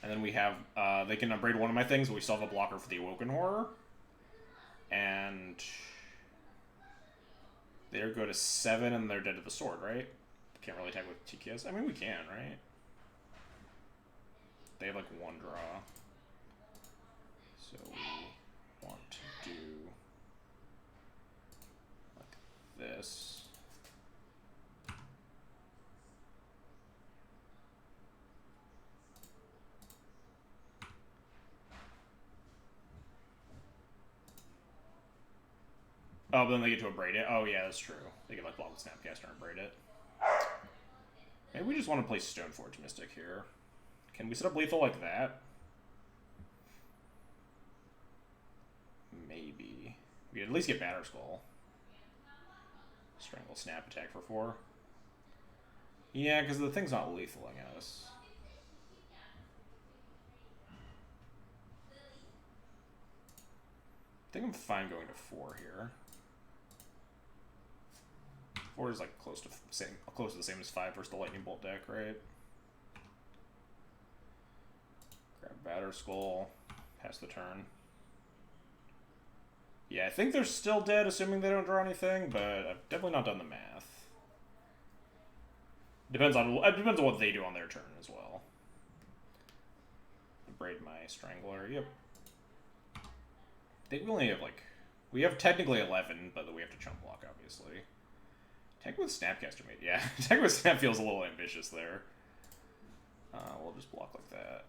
And then we have, they can upgrade one of my things, but we still have a blocker for the Awoken Horror. And they're go to 7 and they're dead to the sword, right? Can't really attack with TKS. I mean, we can, right? They have like 1 draw. So we want to do like this. Oh, but then they get to abrade it. Oh, yeah, that's true. They can, like, block with Snapcaster and abrade it. Maybe we just want to play Stoneforge Mystic here. Can we set up lethal like that? Maybe. We could at least get Batterskull. Strangle Snap attack for 4. Yeah, because the thing's not lethal, I guess. I think I'm fine going to 4 here. 4 is like close to the same as 5 versus the Lightning Bolt deck, right? Grab Batterskull, pass the turn. Yeah, I think they're still dead, assuming they don't draw anything, but I've definitely not done the math. It depends on what they do on their turn as well. Braid my Strangler. Yep. We only have like... We have technically 11, but we have to chump block, obviously. Attack with Snapcaster Mate. Yeah, attack with Snap feels a little ambitious there. We'll just block like that.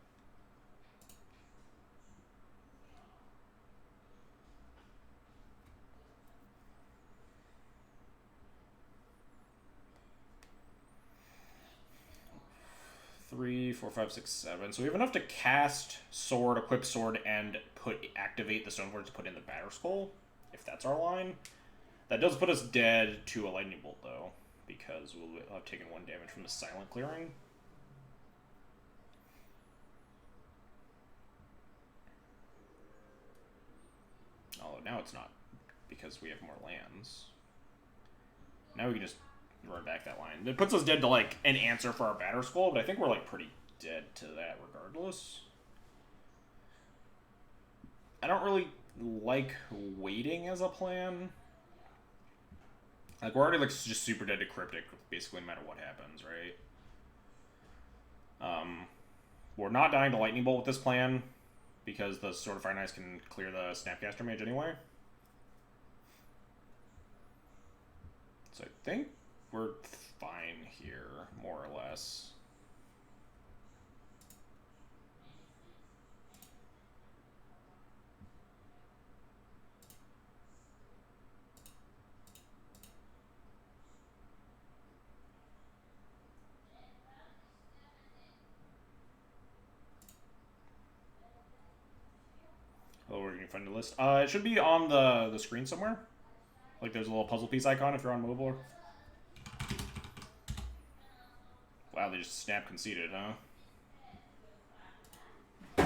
Three, 4, 5, 6, 7. So we have enough to cast Sword, equip Sword, and activate the Stoneforge to put in the Batterskull, if that's our line. That does put us dead to a lightning bolt, though, because we'll have taken 1 damage from the silent clearing. Oh, now it's not, because we have more lands. Now we can just run back that line. It puts us dead to, like, an answer for our batter skull, but I think we're, like, pretty dead to that regardless. I don't really like waiting as a plan. Like, we're already, like, just super dead to Cryptic, basically, no matter what happens, right? We're not dying to Lightning Bolt with this plan, because the Sword of Fire and Ice can clear the Snapcaster Mage anyway. So I think we're fine here, more or less. Oh, where can you find the list? It should be on the screen somewhere. Like there's a little puzzle piece icon if you're on mobile. Wow, they just snap conceded, huh?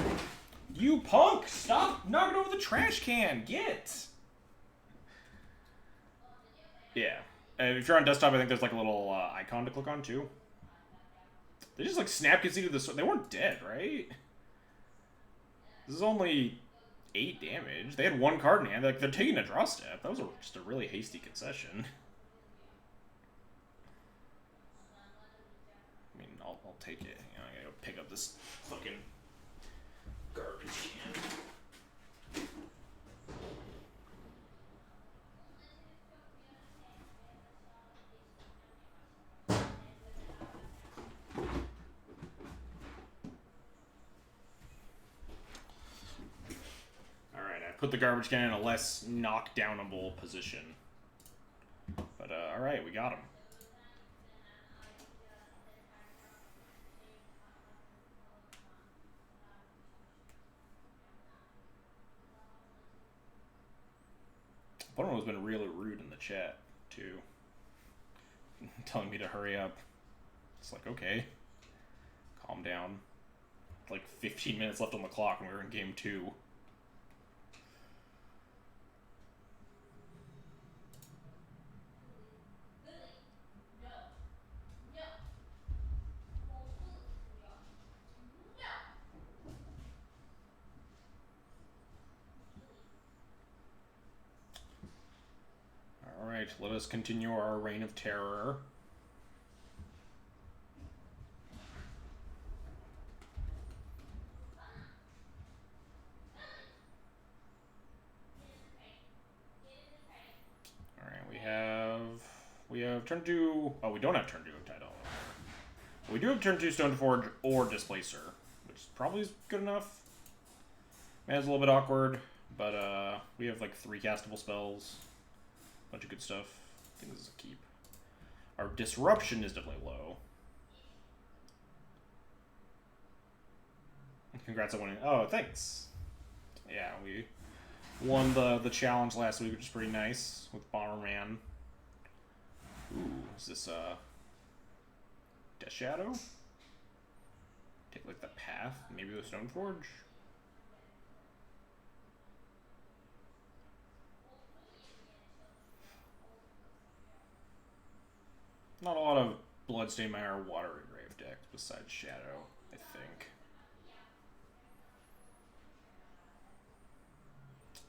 You punk! Stop knocking over the trash can! Get! Yeah. If you're on desktop, I think there's like a little icon to click on too. They just like snap conceded this. They weren't dead, right? This is only 8 damage. They had 1 card in hand. Like they're taking a draw step. That was just a really hasty concession. I mean, I'll take it. You know, I gotta go pick up this fucking garbage can. Alright, I put the garbage can in a less knockdownable position. But, alright, we got him. Opponent has been really rude in the chat, too. Telling me to hurry up. It's like, okay. Calm down. Like 15 minutes left on the clock and we're in game 2. Alright, let us continue our reign of terror. We have turn 2... Oh, we don't have turn 2 of Tidal. We do have turn 2 Stone Forge or Displacer, which probably is good enough. Man's a little bit awkward, but we have like 3 castable spells. Bunch of good stuff. I think this is a keep. Our Disruption is definitely low. Congrats on winning. Oh, thanks. Yeah, we won the challenge last week, which is pretty nice, with Bomberman. Ooh, is this, Death Shadow? Take, like, the path? Maybe the Stoneforge? Not a lot of Bloodstained Mire or Water Engrave decks besides Shadow, I think.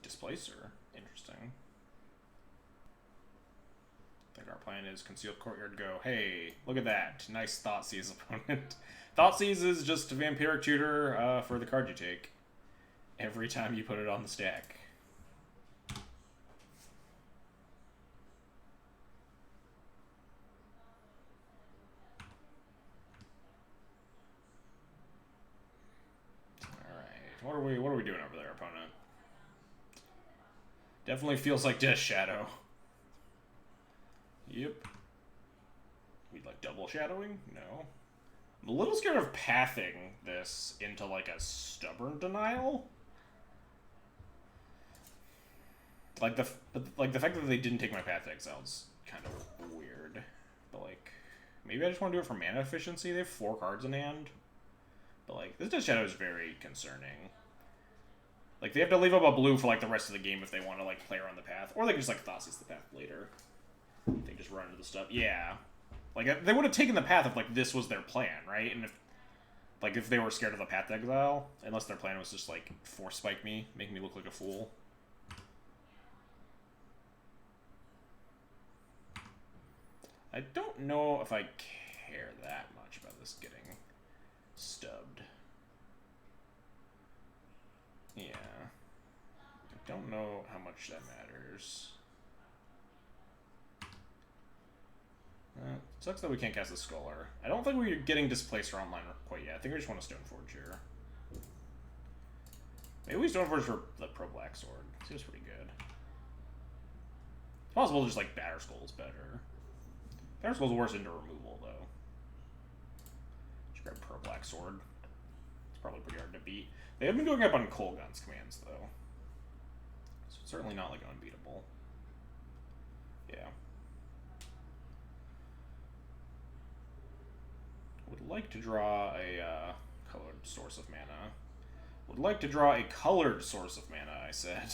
Displacer. Interesting. I think our plan is Concealed Courtyard go, hey, look at that. Nice Thoughtseize opponent. Thoughtseize is just a Vampiric Tutor for the card you take. Every time you put it on the stack. What are we doing over there, opponent? Definitely feels like Death Shadow. Yep. We'd like double shadowing? No. I'm a little scared of pathing this into like a stubborn denial. Like the fact that they didn't take my Path to Exile is kind of weird. But like, maybe I just want to do it for mana efficiency. They have 4 cards in hand. But like, this Death Shadow is very concerning. Like, they have to leave up a blue for like the rest of the game if they want to like play around the path, or they can just like Thoughtseize the path later. They just run into the stuff. Yeah, like they would have taken the path if like this was their plan, right? And if they were scared of the Path to Exile, unless their plan was just like force spike me, make me look like a fool. I don't know if I care that much about this getting stubbed. Yeah. I don't know how much that matters. Sucks that we can't cast the Scholar. I don't think we're getting Displacer online quite yet. I think we just want a Stoneforge here. Maybe we Stoneforge for the Pro-Black Sword. Seems pretty good. It's possible just like Batterskull's better. Batterskull's worse into removal, though. Just grab Pro-Black Sword. It's probably pretty hard to beat. They have been going up on Kolgun's commands, though. So it's certainly not, like, unbeatable. Yeah. Would like to draw a colored source of mana. Would like to draw a colored source of mana, I said.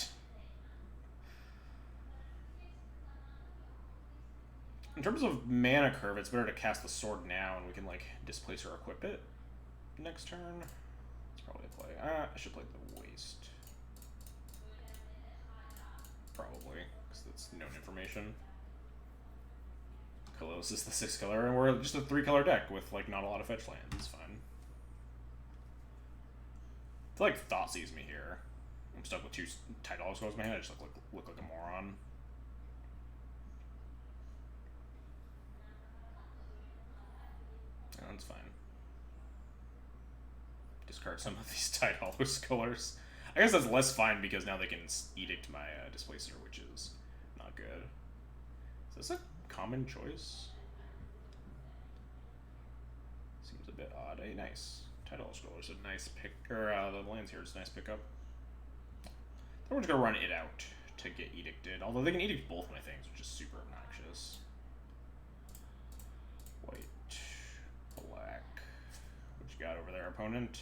In terms of mana curve, it's better to cast the sword now, and we can, like, displace or equip it next turn. It's probably a play. I should play the waste. Probably, because that's known information. Kalos is the 6 color, and we're just a 3 color deck with, like, not a lot of fetch lands. It's fine. I feel like Thoughtseize me here. I'm stuck with 2 Tidal Scrolls in my hand. I just look like a moron. That's fine. Discard some of these Tide Hollows colors. I guess that's less fine because now they can Edict my Displacer, which is not good. Is this a common choice? Seems a bit odd. Hey, nice. Tide Hollow Scrollers a nice pick. Or the lands here is a nice pickup. Then we're just gonna run it out to get Edicted. Although they can Edict both my things, which is super obnoxious. White. Black. What you got over there, opponent?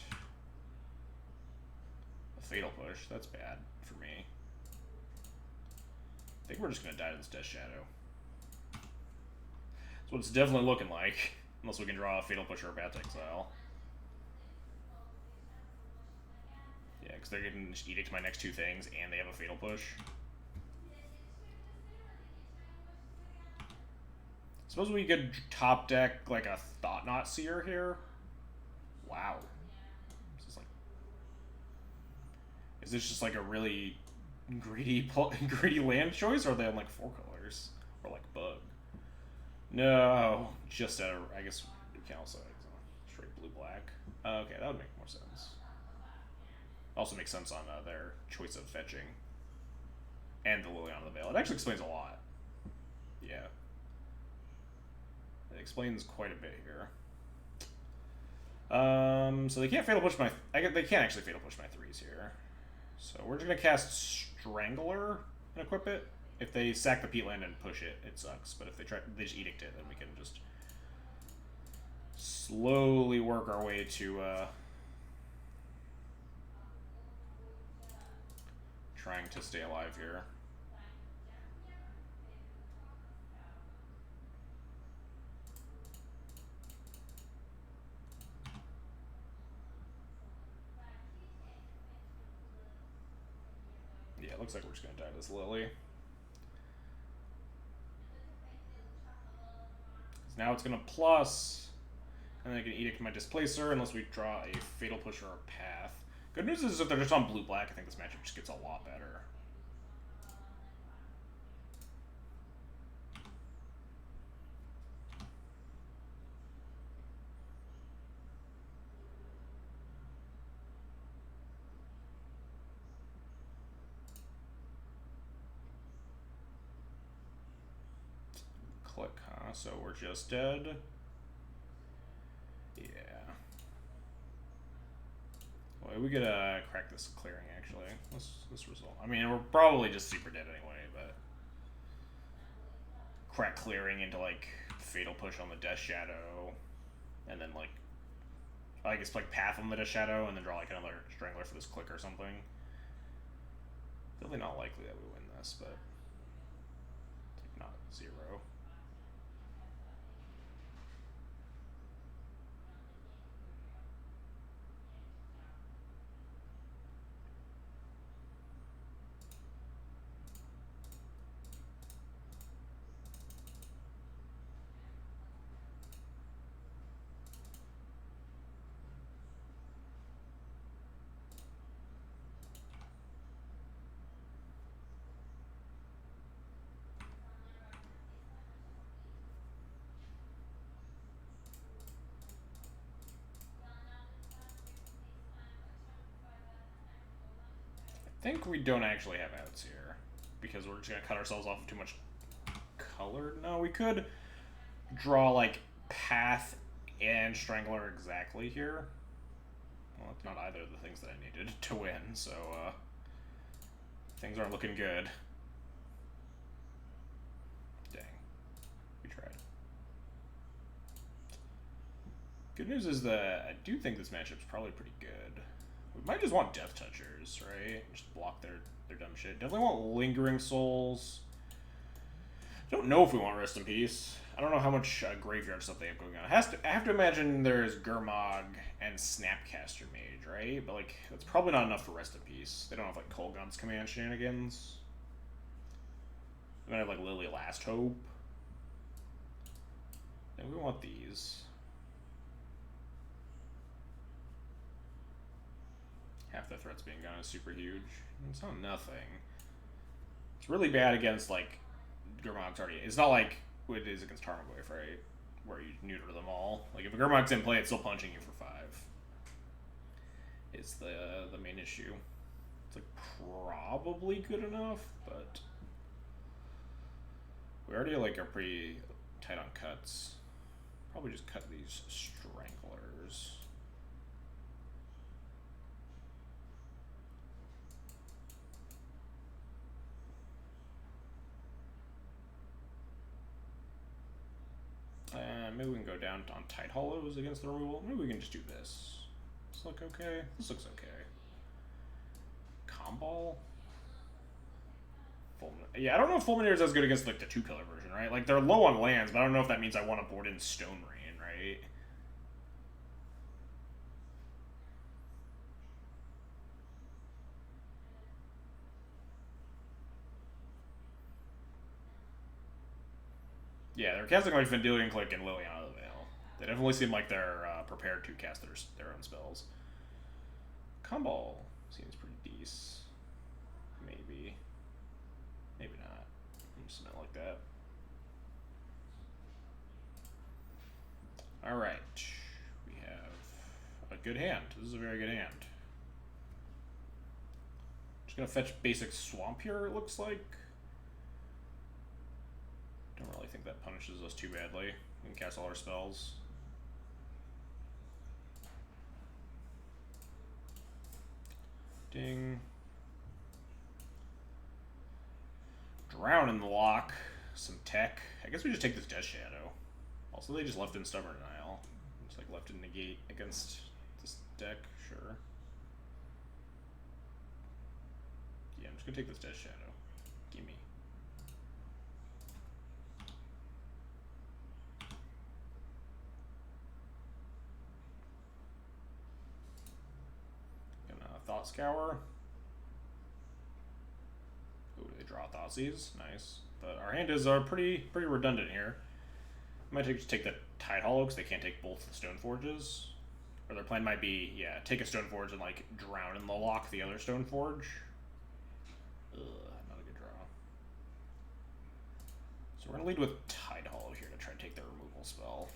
A Fatal Push. That's bad for me. I think we're just going to die to this Death Shadow. That's what it's definitely looking like. Unless we can draw a Fatal Push or a Path to Exile. Yeah, because they're getting to Edict my next 2 things, and they have a Fatal Push. Suppose we could top deck like a Thought-Knot Seer here. Wow. Is this just like a really greedy land choice, or are they on like 4 colors? Or like Bug? No, just out of, I guess we can also straight blue-black. Okay, that would make more sense. Also makes sense on their choice of fetching. And the Liliana of the Veil. It actually explains a lot. Yeah. It explains quite a bit here. So they can't Fatal Push my... they can't actually Fatal Push my 3s here. So we're just going to cast Strangler and equip it. If they sack the peatland and push it, it sucks. But if they just Edict it, then we can just slowly work our way to trying to stay alive here. Yeah, it looks like we're just going to die to this Lily. Now it's going to plus, and then I can Edict my Displacer unless we draw a Fatal Push or a Path. Good news is if they're just on blue-black, I think this matchup just gets a lot better. Click, huh? So we're just dead. Yeah. Well, We could crack this clearing actually. This result. I mean, we're probably just super dead anyway, but crack clearing into like fatal push on the Death Shadow, and then like I guess like path on the Death Shadow, and then draw like another Strangler for this click or something. Really not likely that we win this, but like not 0. I think we don't actually have outs here because we're just gonna cut ourselves off of too much color. No, we could draw like path and Strangler exactly here. Well, that's not either of the things that I needed to win, so things aren't looking good. Dang, we tried. Good news is that I do think this matchup's probably pretty good. We might just want Death Touchers, right? Just block their dumb shit. Definitely want Lingering Souls. Don't know if we want Rest in Peace. I don't know how much graveyard stuff they have going on. I have to imagine there's Gurmag and Snapcaster Mage, right? But like that's probably not enough for Rest in Peace. They don't have like Kolgon's Command shenanigans. They're gonna have like Lily Last Hope. And we want these. Half the threats being gone is super huge. It's not nothing. It's really bad against, like, Gurmag's already... It's not like it is against Tarmogoyf, right? Where you neuter them all. Like, if a Gurmag's in play, it's still punching you for 5. It's the main issue. It's, like, probably good enough, but... We already, like, are pretty tight on cuts. Probably just cut these Stranglers. Maybe we can go down on Tight Hollows against the removal. Maybe we can just do this. This look okay? This looks okay. Comball? Yeah, I don't know if Fulminator is as good against like the 2-color version, right? Like they're low on lands, but I don't know if that means I want to board in Stone Rain, right? Yeah, they're casting like Vendilion Click and Liliana the Veil. They definitely seem like they're prepared to cast their own spells. Comball seems pretty decent. Maybe. Maybe not. I'm just not like that. Alright. We have a good hand. This is a very good hand. Just gonna fetch basic Swamp here, it looks like. Don't really think that punishes us too badly. We can cast all our spells. Ding. Drown in the lock. Some tech. I guess we just take this Death Shadow. Also, they just left in Stubborn Denial. It's like left in negate against this deck. Sure. Yeah, I'm just gonna take this Death Shadow. Gimme. Thought Scour. Ooh, they draw Thoughtseize. Nice. But our hand is pretty redundant here. I might just take the Tide Hollow because they can't take both the Stoneforges. Or their plan might be, yeah, take a Stoneforge and like drown in the lock the other Stoneforge. Ugh, not a good draw. So we're gonna lead with Tide Hollow here to try to take their removal spell.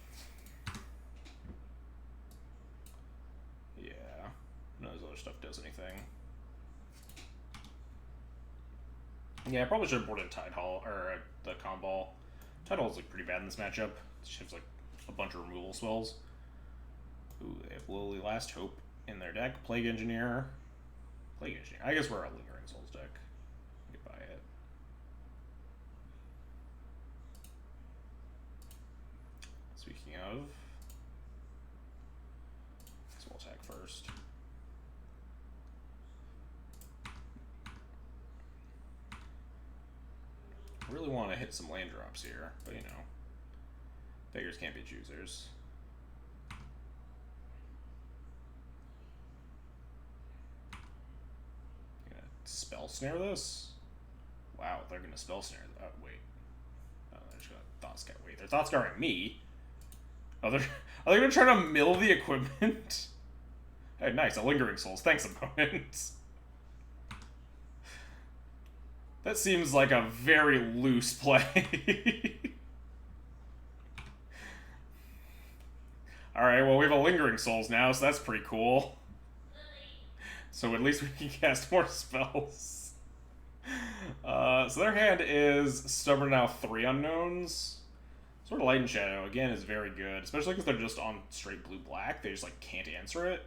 Yeah. None of this other stuff does anything. Yeah, I probably should have boarded Tide Hall or the Comball. Tide Hall's like pretty bad in this matchup. It has like a bunch of removal spells. Ooh, they have Lily Last Hope. in their deck. Plague Engineer. Plague Engineer. I guess we're a Lingering Souls deck. You can buy it. Speaking of, so we'll attack first. I really want to hit some land drops here, but you know, beggars can't be choosers. Gonna spell snare this? Wow, they're gonna spell snare. Oh wait, oh, they're just gonna thought scout. Wait, they're thought scouring me. Oh, are they gonna try to mill the equipment? Hey, nice, a Lingering Souls. Thanks, opponent. That seems like a very loose play. Alright, well, we have a Lingering Souls now, so that's pretty cool. So at least we can cast more spells. So their hand is Stubborn now 3 unknowns. Sort of Light and Shadow, again, is very good. Especially because they're just on straight blue-black. They just, like, can't answer it.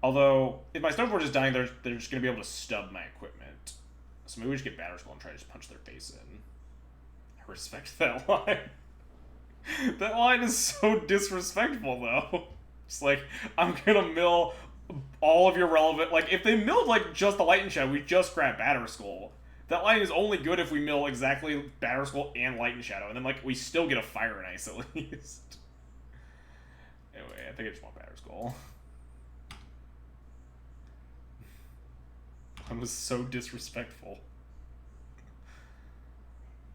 Although, if my Stoneforge is dying, they're just going to be able to stub my equipment. So maybe we just get Batter Skull and try to just punch their face in. I respect that line. That line is so disrespectful, though. It's like, I'm gonna mill all of your relevant... Like, if they milled, like, just the Light and Shadow, we just grab Batter Skull. That line is only good if we mill exactly Batter Skull and Light and Shadow, and then, like, we still get a Fire and Ice, at least. Anyway, I think I just want Batter Skull. I was so disrespectful.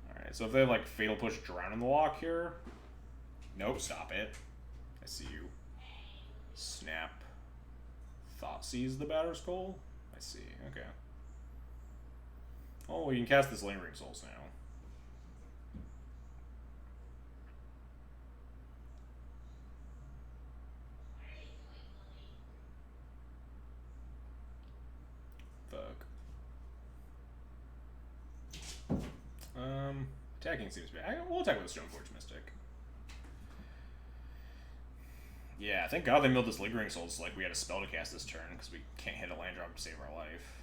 Alright, so if they have, like, Fatal Push Drown in the lock here... Nope, stop it. I see you. Snap. Thought Seize the Batter Skull? I see, okay. Oh, we can cast this Lingering Souls now. Attacking seems bad. We'll attack with a Stoneforge Mystic. Yeah, thank God they milled this Lingering Souls like we had a spell to cast this turn, because we can't hit a land drop to save our life.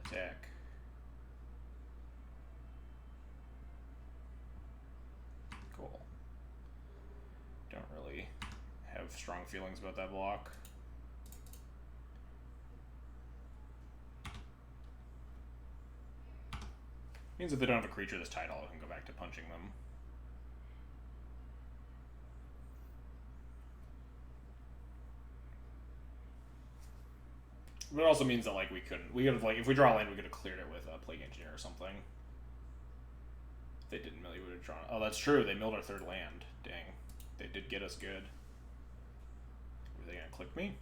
Attack. Cool. Don't really have strong feelings about that block. Means if they don't have a creature this tidal, I can go back to punching them. But it also means that, like, we couldn't... We could have, like, if we draw a land, we could have cleared it with a Plague Engineer or something. If they didn't mill, we would have drawn... Oh, that's true. They milled our third land. Dang. They did get us good. Were they going to click me?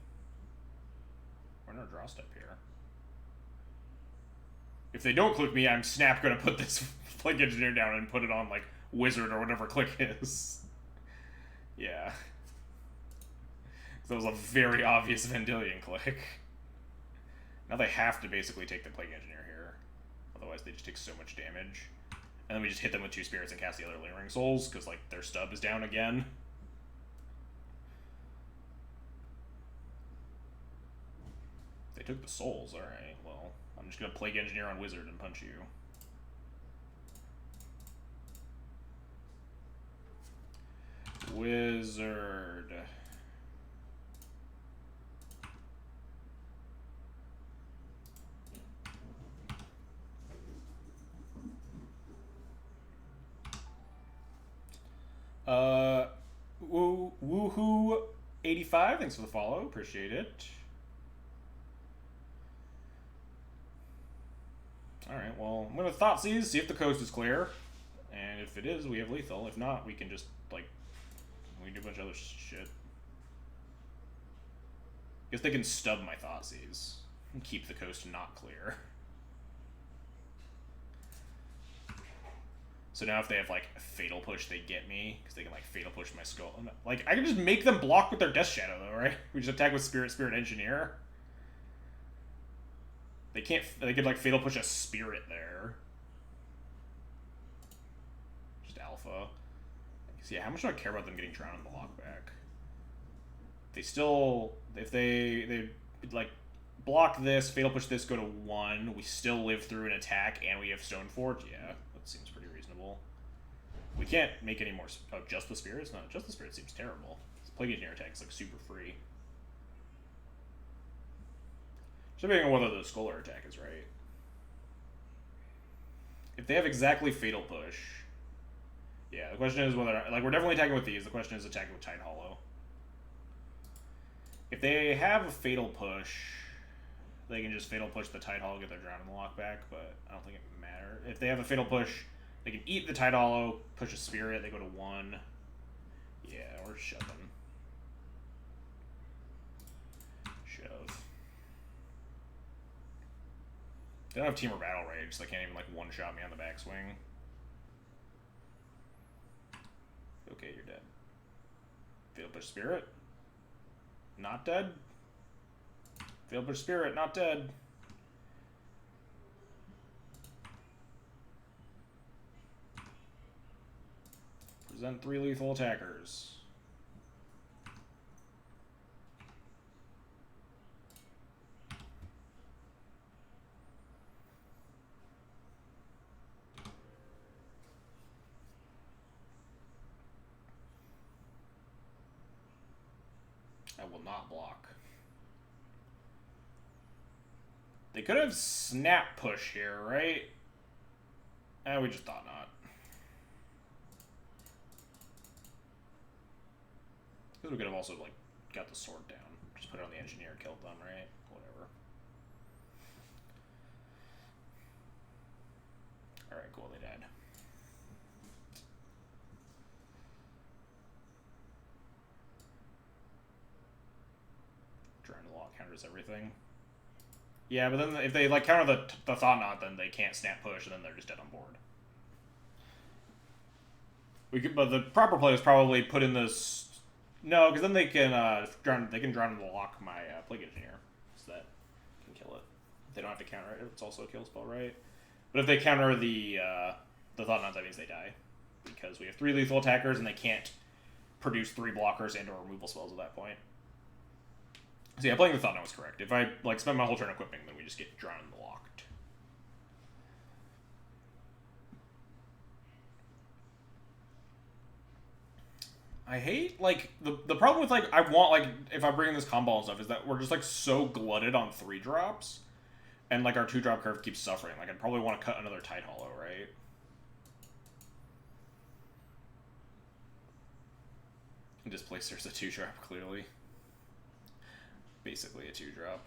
We're in our draw step here. If they don't click me, I'm snap going to put this Plague Engineer down and put it on, like, Wizard or whatever click is. Yeah. That was a very obvious Vendilion click. Now they have to basically take the Plague Engineer here. Otherwise they just take so much damage. And then we just hit them with 2 spirits and cast the other Lingering Souls, because, like, their stub is down again. They took the souls, alright, well, I'm just gonna Plague Engineer on Wizard and punch you. Wizard. Woohoo 85, thanks for the follow, appreciate it. Alright, well, I'm gonna Thought Seize, see if the coast is clear. And if it is, we have lethal. If not, we can just, like, we can do a bunch of other shit. Guess they can stub my Thought Seize and keep the coast not clear. So now if they have, like, Fatal Push, they get me, because they can, like, Fatal Push my skull. Like, I can just make them block with their Death Shadow, though, right? We just attack with Spirit Engineer. They can't, they could, like, Fatal Push a Spirit there. Just Alpha. So yeah, how much do I care about them getting drowned in the lockback? If they like block this, fatal push this, go to 1, we still live through an attack, and we have Stoneforge. Yeah, that seems pretty reasonable. We can't make any more. Oh, just the spirits? No, just the spirit seems terrible. This Plague Engineer attack is like super free. Just depending on whether the Scholar attack is right. If they have exactly fatal push, yeah. The question is whether we're definitely attacking with these. The question is attacking with Tide Hollow. If they have a fatal push, they can just fatal push the Tide Hollow, get their drown in the lockback, but I don't think it matters. If they have a fatal push, they can eat the Tide Hollow, push a spirit, they go to 1. Yeah, we're shoving. Shove. They don't have Team or Battle Rage, so they can't even like one-shot me on the backswing. Okay, you're dead. Fatal push spirit. Not dead. Fatal push spirit, not dead. Present 3 lethal attackers. I will not block. They could have snap push here, right? We just thought not. Because we could have also, like, got the sword down. Just put it on the engineer, killed them, right? Whatever. Alright, cool, they died. Trying to lock counters everything. Yeah, but then if they like counter the Thought Knot, then they can't snap push, and then they're just dead on board. But the proper play is probably put in this. No, because then they can drown. They can drown and lock my Plague Engineer, so that can kill it. They don't have to counter it. It's also a kill spell, right? But if they counter the Thought Knot, that means they die, because we have 3 lethal attackers, and they can't produce 3 blockers and/or removal spells at that point. So yeah, playing the Thought Knot was correct. If I like spend my whole turn equipping, then we just get drawn and locked. I hate like the problem with like I want like if I bring in this combo and stuff is that we're just like so glutted on 3-drops, and like our 2-drop curve keeps suffering. Like I'd probably want to cut another Tide Hollow, right? Displacer's a 2-drop clearly. Basically a 2-drop.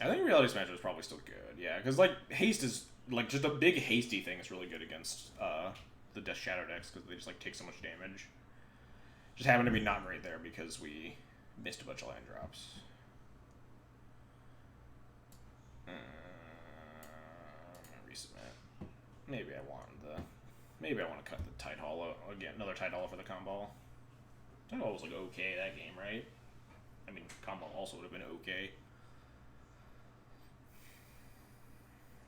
I think Reality Smash is probably still good, yeah, because like haste is like just a big hasty thing is really good against the Death Shadow decks because they just like take so much damage. Just happen to be not great there because we missed a bunch of land drops. Resubmit. Maybe I want to cut the Tide Hollow again. Another Tide Hollow for the combo. Tide Hollow was like okay that game, right? I mean, combo also would have been okay.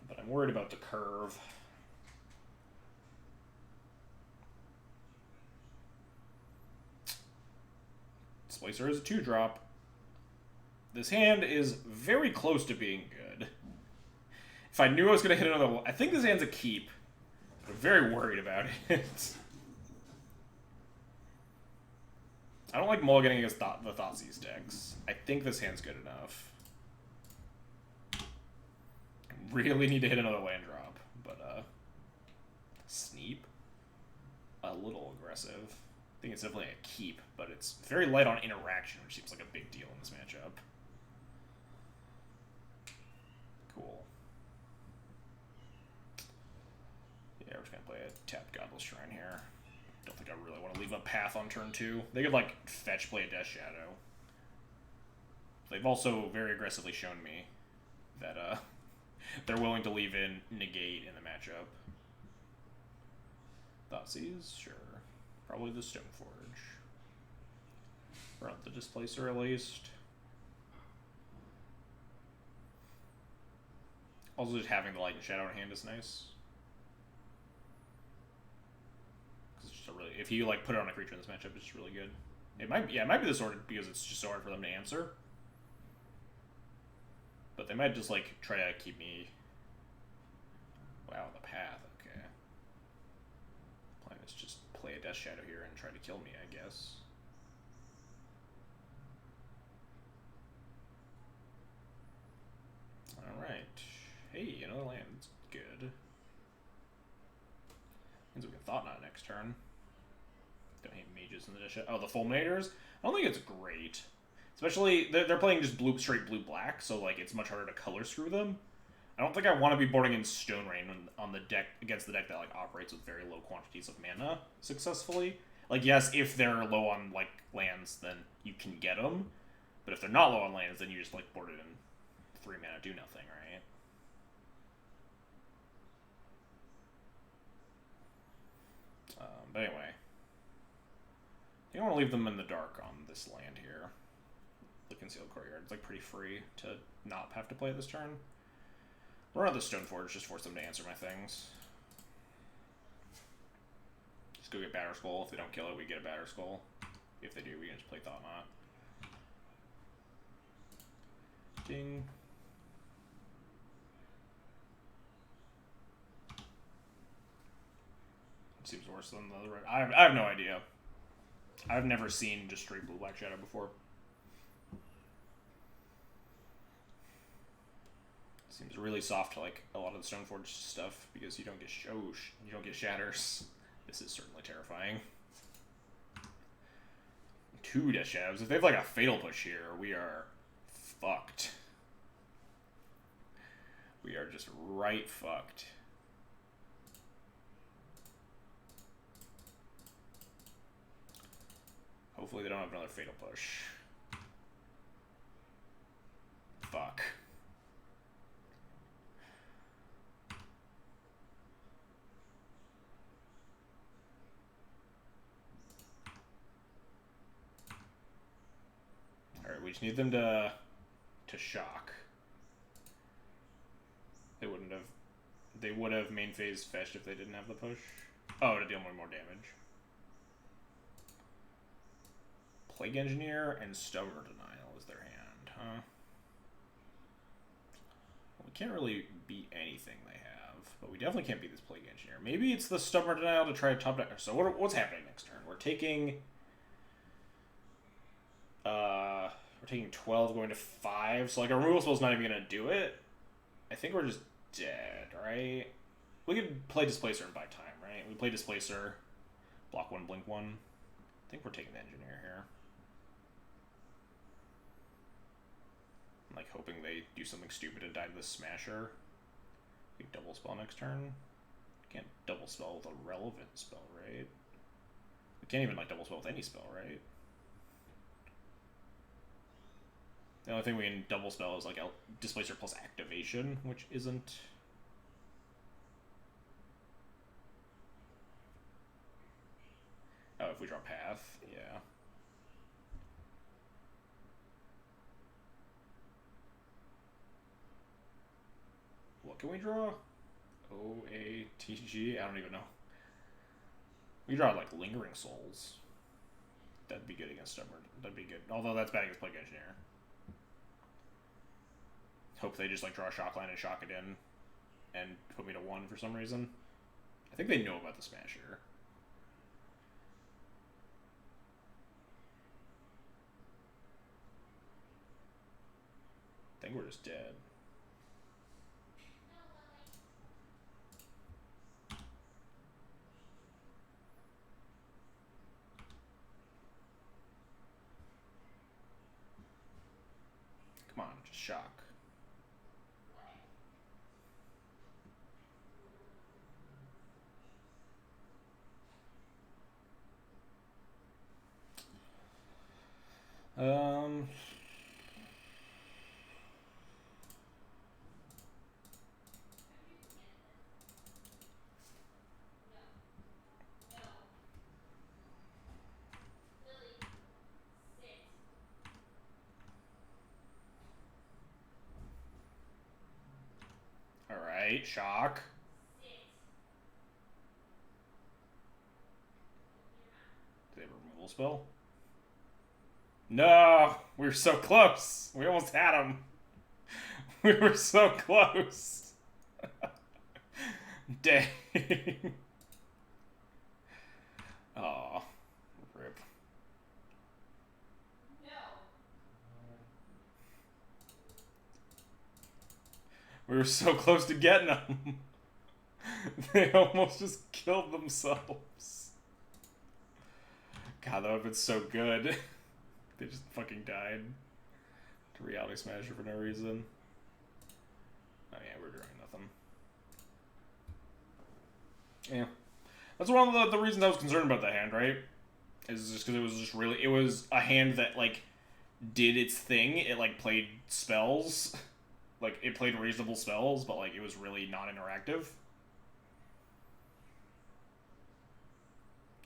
But I'm worried about the curve. Displacer is a 2-drop. This hand is very close to being good. If I knew I was going to hit another one, I think this hand's a keep. But I'm very worried about it. I don't like mulliganing against the Thoughtseize decks. I think this hand's good enough. Really need to hit another land drop, but Sneep, a little aggressive. I think it's definitely a keep, but it's very light on interaction, which seems like a big deal in this matchup. Cool. Yeah, we're just gonna play a tapped Godless Shrine here. Don't think I really want to leave a path on turn 2. They could like fetch play a Death Shadow. They've also very aggressively shown me that they're willing to leave in Negate in the matchup. Thoughtseize? Sure. Probably the Stoneforge. Or the Displacer at least. Also, just having the Light and Shadow in hand is nice. It's just a really, if you like put it on a creature in this matchup, it's just really good. It might be the sword because it's just so hard for them to answer. But they might just like try to keep me. Wow, the path. Okay. Plan is just play a Death Shadow here and try to kill me, I guess. Alright. Hey, another land. That's good. Means we can Thought Knot next turn. Don't hate mages in the Death Shadow. Oh, the Fulminators? I don't think it's great. Especially, they're playing just straight blue-black, so like it's much harder to color screw them. I don't think I want to be boarding in Stone Rain on the deck against the deck that like operates with very low quantities of mana successfully. Like, yes, if they're low on like lands, then you can get them, but if they're not low on lands, then you just like board it in 3 mana, do nothing, right? But anyway, I think I want to leave them in the dark on this land here. The Concealed Courtyard. It's like pretty free to not have to play it this turn. Run out the Stoneforge, just force them to answer my things. Just go get Batter Skull. If they don't kill it, we get a Batter Skull. If they do, we can just play Thought Knot. Ding. It seems worse than the other red. I have no idea. I've never seen just straight blue-black Shadow before. Seems really soft to like a lot of the Stoneforge stuff because you don't get you don't get shatters. This is certainly terrifying. 2 Death Shadows. If they have like a Fatal Push here, we are fucked. We are just right fucked. Hopefully they don't have another Fatal Push. Fuck. Alright, we just need them to shock. They would have main phase fetched if they didn't have the push. Oh, to deal more damage. Plague Engineer and Stubborn Denial is their hand, huh? Well, we can't really beat anything they have, but we definitely can't beat this Plague Engineer. Maybe it's the Stubborn Denial to try to top deck. So what's happening next turn? We're taking 12, going to 5. So like our removal spell's not even gonna do it. I think we're just dead, right? We could play Displacer and buy time, right? We play Displacer, block 1, blink 1. I think we're taking the Engineer here. I'm like hoping they do something stupid and die to the Smasher. We double spell next turn. Can't double spell with a relevant spell, right? We can't even like double spell with any spell, right? The only thing we can double spell is like Displacer plus Activation, which isn't. Oh, if we draw Path, yeah. What can we draw? OATG? I don't even know. We draw like Lingering Souls. That'd be good against Stubborn. That'd be good. Although that's bad against Plague Engineer. Hope they just like draw a Shockline and shock it in and put me to 1 for some reason. I think they know about the Smasher. I think we're just dead. Come on, just shock. Right, shock. Did they have a removal spell? No! We were so close! We almost had him. We were so close. Dang. Aw. Rip. We were so close to getting them. They almost just killed themselves. God, that would have been so good. They just fucking died to Reality Smasher for no reason. Oh yeah, we're drawing nothing. Yeah. That's one of the reasons I was concerned about that hand, right? Is just because it was just really... It was a hand that, like, did its thing. It, like, played spells. Like, it played reasonable spells, but, like, it was really non-interactive.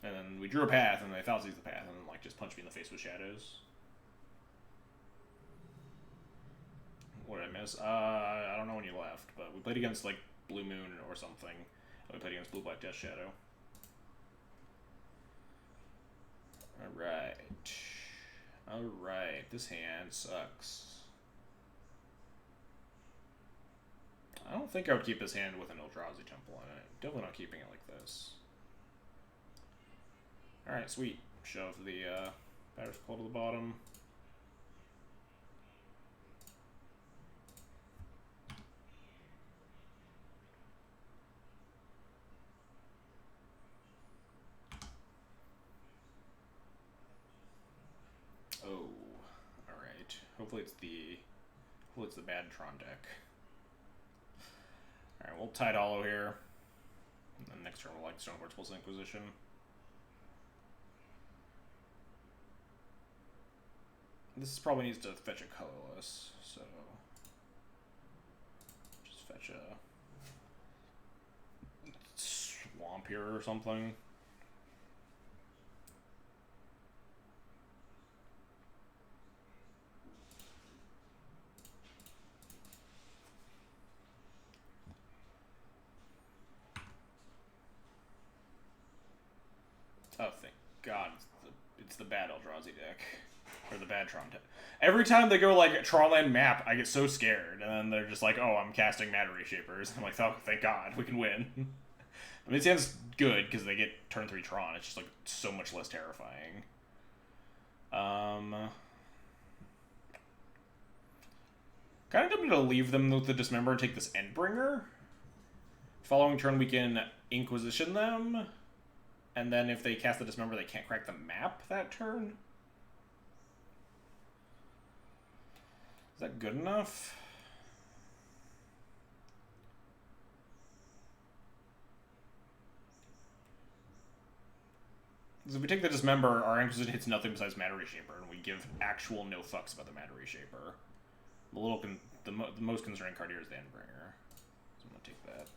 And then we drew a path, and they foul-seized the path, and then, like, just punched me in the face with shadows. What did I miss? I don't know when you left, but we played against, like, Blue Moon or something. We played against Blue-Black Death Shadow. Alright. Alright, this hand sucks. I don't think I would keep this hand with an Eldrazi Temple in it. Definitely not keeping it like this. Alright, sweet. Shove the Batter's Call to the bottom. Oh, alright. Hopefully it's the bad Tron deck. Alright, we'll Tide Hollow here. And then next turn we'll like Stoneforge Pulse Inquisition. This probably needs to fetch a colorless, so just fetch a swamp here or something. Oh, thank God, it's the bad Eldrazi deck. Or the bad Tron deck. Every time they go, like, Tronland map, I get so scared. And then they're just like, oh, I'm casting Matter Reshapers. I'm like, oh, thank God, we can win. I mean, it sounds good, because they get turn 3 Tron. It's just, like, so much less terrifying. Kind of tempted to leave them with the Dismember and take this Endbringer. Following turn, we can Inquisition them. And then if they cast the Dismember, they can't crack the map that turn. Is that good enough? Because if we take the Dismember, our Inquisition hits nothing besides Matter Reshaper, and we give actual no fucks about the Matter Reshaper. The most concerning card here is the Endbringer. So I'm going to take that.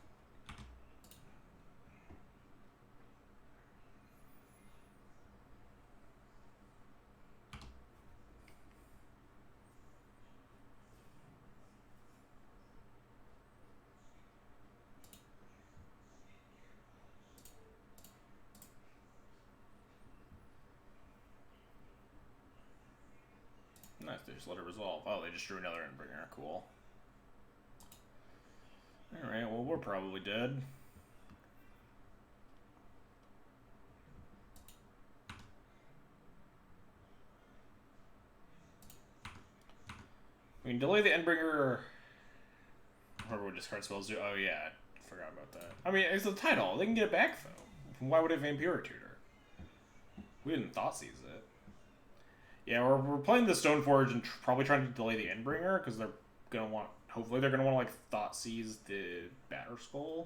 Nice, they just let it resolve. Oh, they just drew another Endbringer. Cool. Alright, well, we're probably dead. We can delay the Endbringer. Remember what discard spells do? Oh, yeah. I forgot about that. I mean, it's the title. They can get it back, though. Why would it Vampire Tutor? We didn't Thoughtseize it. Yeah, we're playing the Stoneforge and probably trying to delay the Endbringer, because they're going to want... Hopefully they're going to want to, like, Thoughtseize the Batterskull.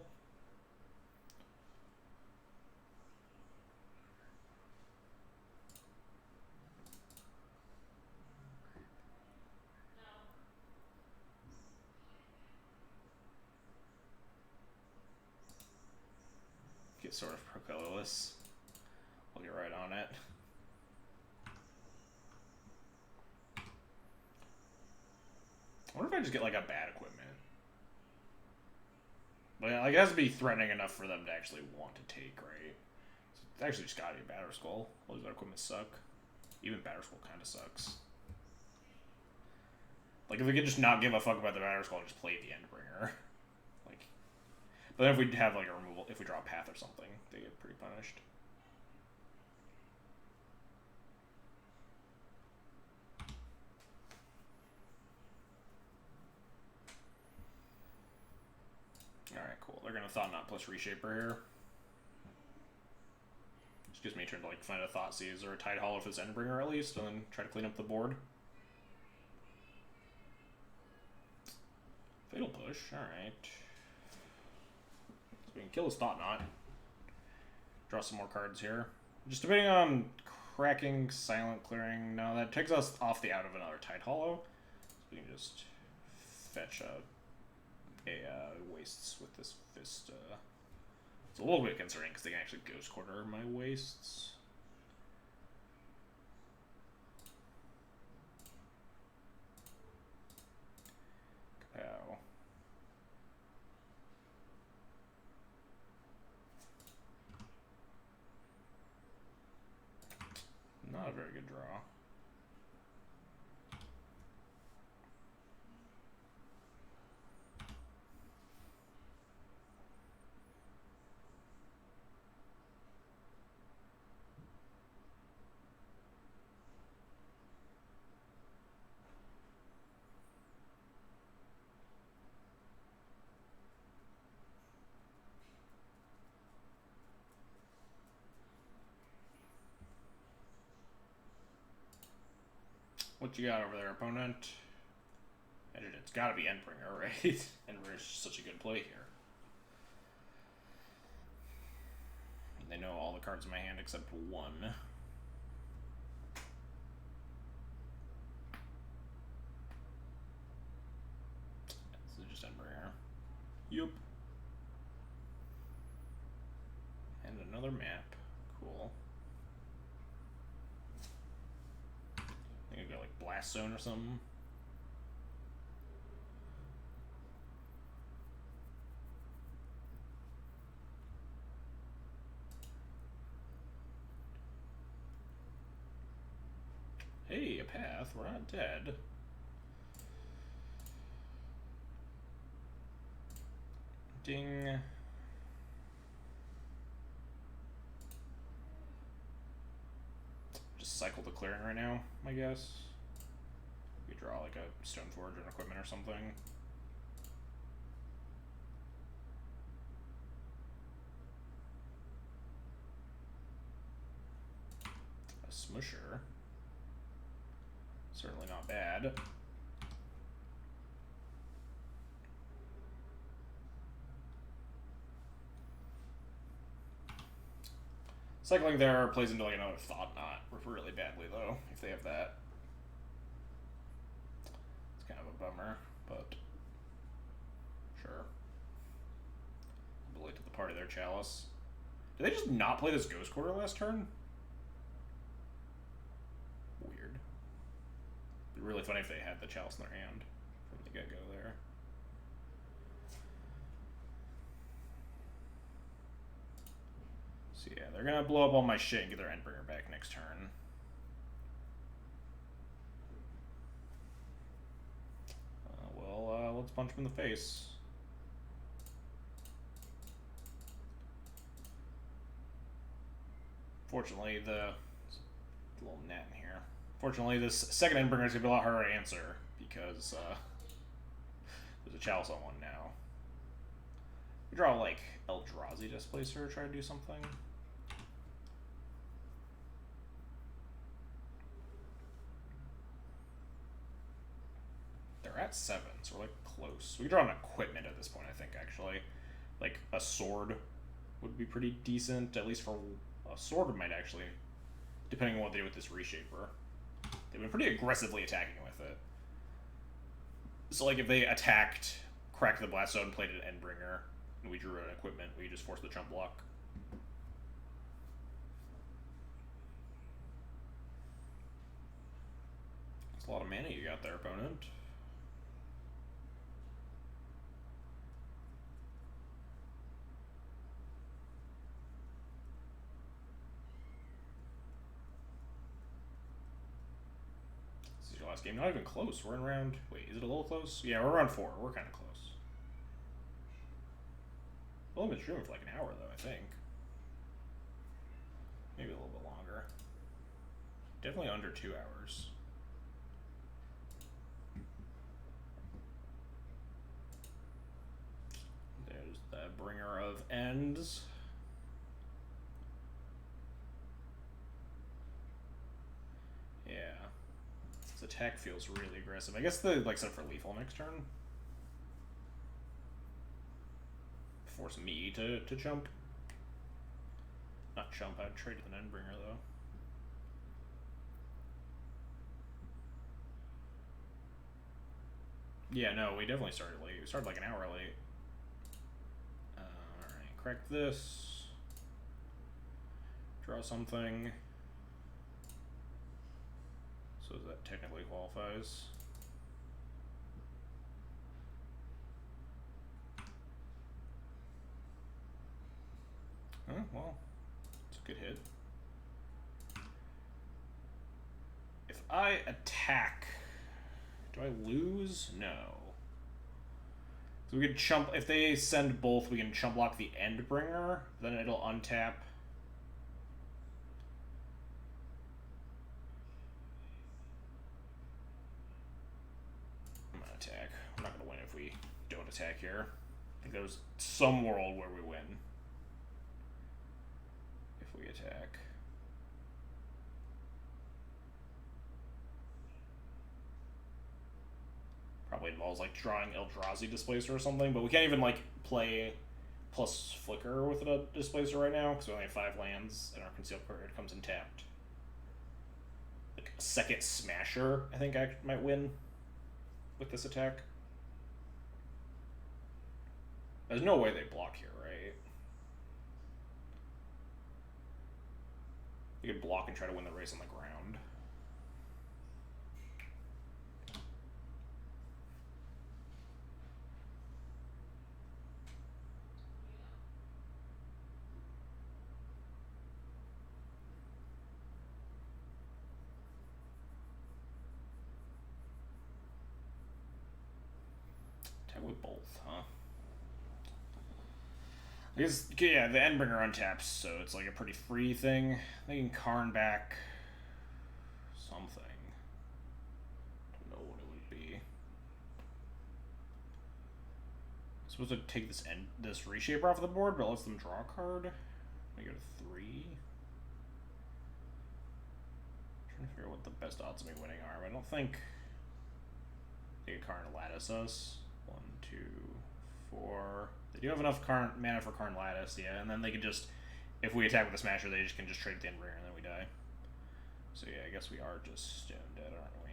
Get sort of pro-colorless. I'll get right on it. I wonder if I just get, like, a bad equipment. But like, it has to be threatening enough for them to actually want to take, right? It's actually just gotta be a Batter Skull. All these other equipment suck. Even Batter Skull kind of sucks. Like, if we could just not give a fuck about the Batter Skull and just play the Endbringer. Like, but then if we have, like, a removal, if we draw a Path or something, they get pretty punished. Alright, cool. They're gonna Thought Knot plus Reshaper here. Just gives me a turn to, like, find a Thoughtseize or a Tide Hollow for this Endbringer at least, and then try to clean up the board. Fatal Push, alright. So we can kill his Thought Knot. Draw some more cards here. Just depending on cracking, silent clearing. No, that takes us off the out of another Tide Hollow. So we can just fetch a wastes with this Fist. It's a little bit concerning because they can actually Ghost Quarter my wastes. Kapow. Not a very good draw. What you got over there, opponent? It's gotta be Endbringer, right? Endbringer's such a good play here. They know all the cards in my hand except one. This is just Endbringer. Yup. And another map. Cool. I think I got like Blast Zone or something. Hey, a Path. We're not dead. Ding. Just cycle the clearing right now, I guess. We draw like a Stoneforge or an equipment or something. A Smusher. Certainly not bad. Cycling there plays into like another Thought Knot really badly though, if they have that. It's kind of a bummer, but sure. Late to the party there, Chalice. Did they just not play this Ghost Quarter last turn? Weird. It'd be really funny if they had the Chalice in their hand from the get-go there. So yeah, they're gonna blow up all my shit and get their Endbringer back next turn. Let's punch him in the face. Fortunately, the little net in here. Fortunately, this second Endbringer is gonna be a lot harder to answer because there's a Chalice on one now. We draw like Eldrazi Displacer, try to do something. They're at 7, so we're like close. We draw an equipment at this point, I think, actually. Like a sword would be pretty decent, at least for a sword might actually, depending on what they do with this Reshaper. They've been pretty aggressively attacking with it. So like if they attacked, cracked the Blast Zone, played an Endbringer, and we drew an equipment, we just forced the Chump Block. That's a lot of mana you got there, opponent. last game. Not even close. We're in round... Wait, is it a little close? Yeah, we're around 4. We're kind of close. We've only been streaming for like an hour, though, I think. Maybe a little bit longer. Definitely under 2 hours. There's the Bringer of Ends. Yeah. This attack feels really aggressive. I guess the, like, set for lethal next turn. Force me to jump. Not jump, I'd trade with an Endbringer, though. Yeah, no, we definitely started late. We started like an hour late. Alright, crack this. Draw something. So that technically qualifies. Oh, well, it's a good hit. If I attack, do I lose? No. So we could chump, if they send both, we can chump block the Endbringer, then it'll untap. I'm gonna attack. I'm not gonna win if we don't attack here. I think there's some world where we win. If we attack. Probably involves like drawing Eldrazi Displacer or something, but we can't even like play plus Flicker with a Displacer right now because we only have 5 lands and our Concealed Courtyard comes in tapped. Like a second Smasher, I think I might win with this attack. There's no way they block here, right? You could block and try to win the race on the ground. Attack with both, huh? I guess, yeah, the Endbringer untaps, so it's like a pretty free thing. They can Karn back something. Don't know what it would be. I'm supposed to take this Reshaper off the board, but it lets them draw a card. I go to 3. Trying to figure out what the best odds of me winning are, but I don't think they could Karn Lattice us. 1, 2, 4. They do have enough mana for Karn Lattice, yeah, and then they could just, if we attack with the Smasher, they can just trade the Endbringer and then we die. So yeah, I guess we are just stone dead, aren't we?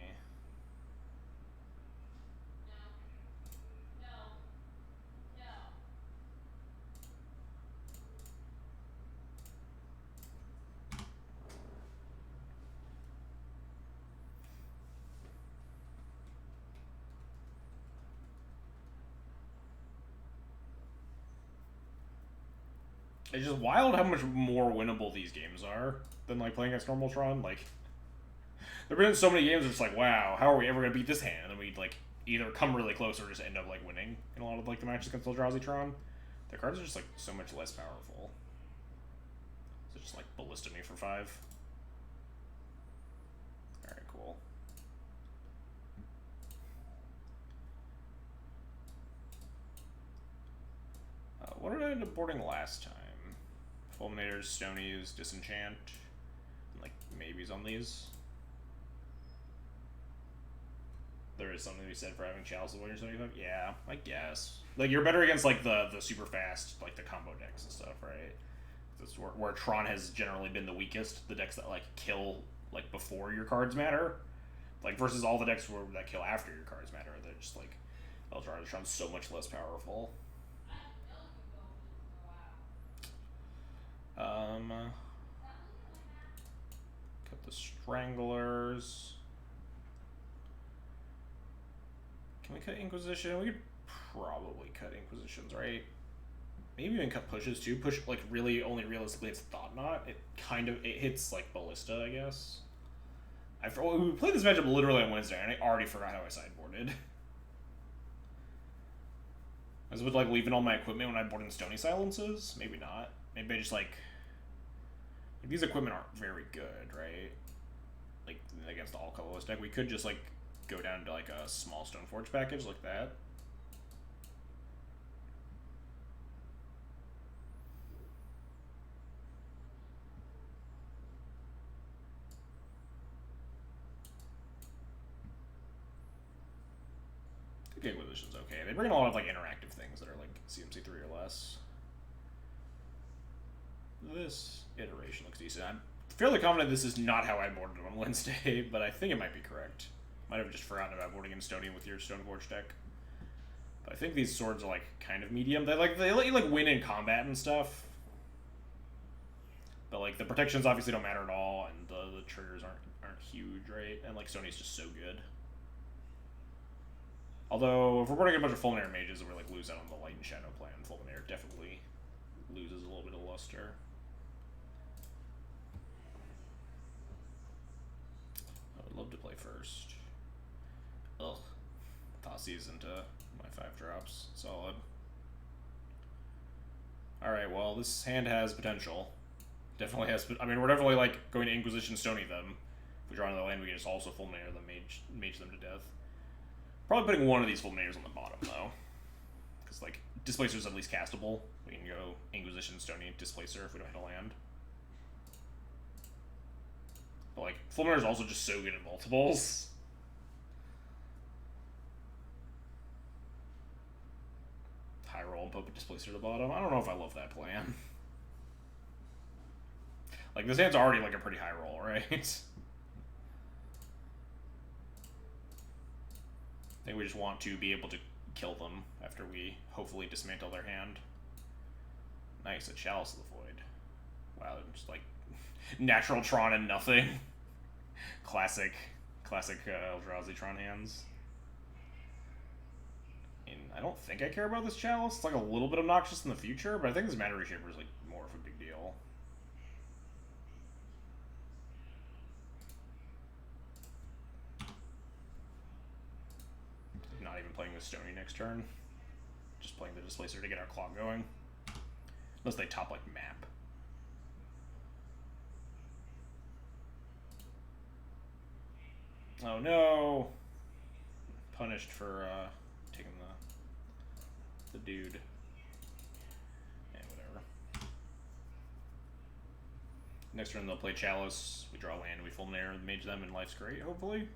It's just wild how much more winnable these games are than like playing against normal Tron. Like, there've been so many games where it's like, wow, how are we ever gonna beat this hand? And then we'd like either come really close or just end up like winning in a lot of like the matches against Eldrazi Tron. Their cards are just like so much less powerful. So just like ballista me for 5. Alright, cool. What did I end up boarding last time? Fulminators, Stonies, Disenchant, and like maybes on these. There is something to be said for having Chalice of Winter 75. Yeah, I guess. Like you're better against like the super fast like the combo decks and stuff, right? That's where Tron has generally been the weakest. The decks that like kill like before your cards matter, like versus all the decks that kill after your cards matter. They're just like Eldrazi Tron's so much less powerful. Cut the Stranglers. Can we cut Inquisition? We could probably cut Inquisitions, right? Maybe even cut Pushes too. Push, like, really only realistically it's Thought Knot. It hits, like, Ballista, I guess. We played this matchup literally on Wednesday, and I already forgot how I sideboarded. I was like leaving all my equipment when I board in Stony Silences? Maybe not. Maybe I just like these equipment aren't very good, right? Like against the all colorless deck, we could just like go down to like a small Stoneforge package like that. Inquisition's okay. They bring in a lot of like interactive things that are like CMC3 or less. This iteration looks decent. I'm fairly confident this is not how I boarded on Wednesday, but I think it might be correct. Might have just forgotten about boarding in Stony with your Stoneforge deck. But I think these swords are like kind of medium. They let you like win in combat and stuff. But like the protections obviously don't matter at all, and the triggers aren't huge, right? And like Stony's just so good. Although, if we're running a bunch of Fulminator mages, we're like lose out on the Light and Shadow plan. Fulminator definitely loses a little bit of luster. I would love to play first. Ugh. Thoughtseize into my 5 drops. Solid. Alright, well, this hand has potential. Definitely has. I mean, we're definitely like going to Inquisition Stony them. If we draw another land, we can just also Fulminator them, mage them to death. Probably putting one of these Fulminators on the bottom, though. Because, like, Displacer's at least castable. We can go Inquisition, Stony, Displacer if we don't hit a land. But, like, Fulminator's also just so good at multiples. High roll and put Displacer to the bottom. I don't know if I love that plan. Like, this hand's already, like, a pretty high roll, right? I think we just want to be able to kill them after we hopefully dismantle their hand. Nice, a Chalice of the Void. Wow, just like natural Tron and nothing. classic Eldrazi hands. And I don't think I care about this Chalice. It's like a little bit obnoxious in the future, but I think this Mana Reshaper is like more of a big deal. Not even playing with Stony next turn. Just playing the Displacer to get our clock going. Unless they top like map. Oh no! Punished for taking the dude. And whatever. Next turn they'll play Chalice. We draw land, we Fulminator, mage them, and life's great, hopefully.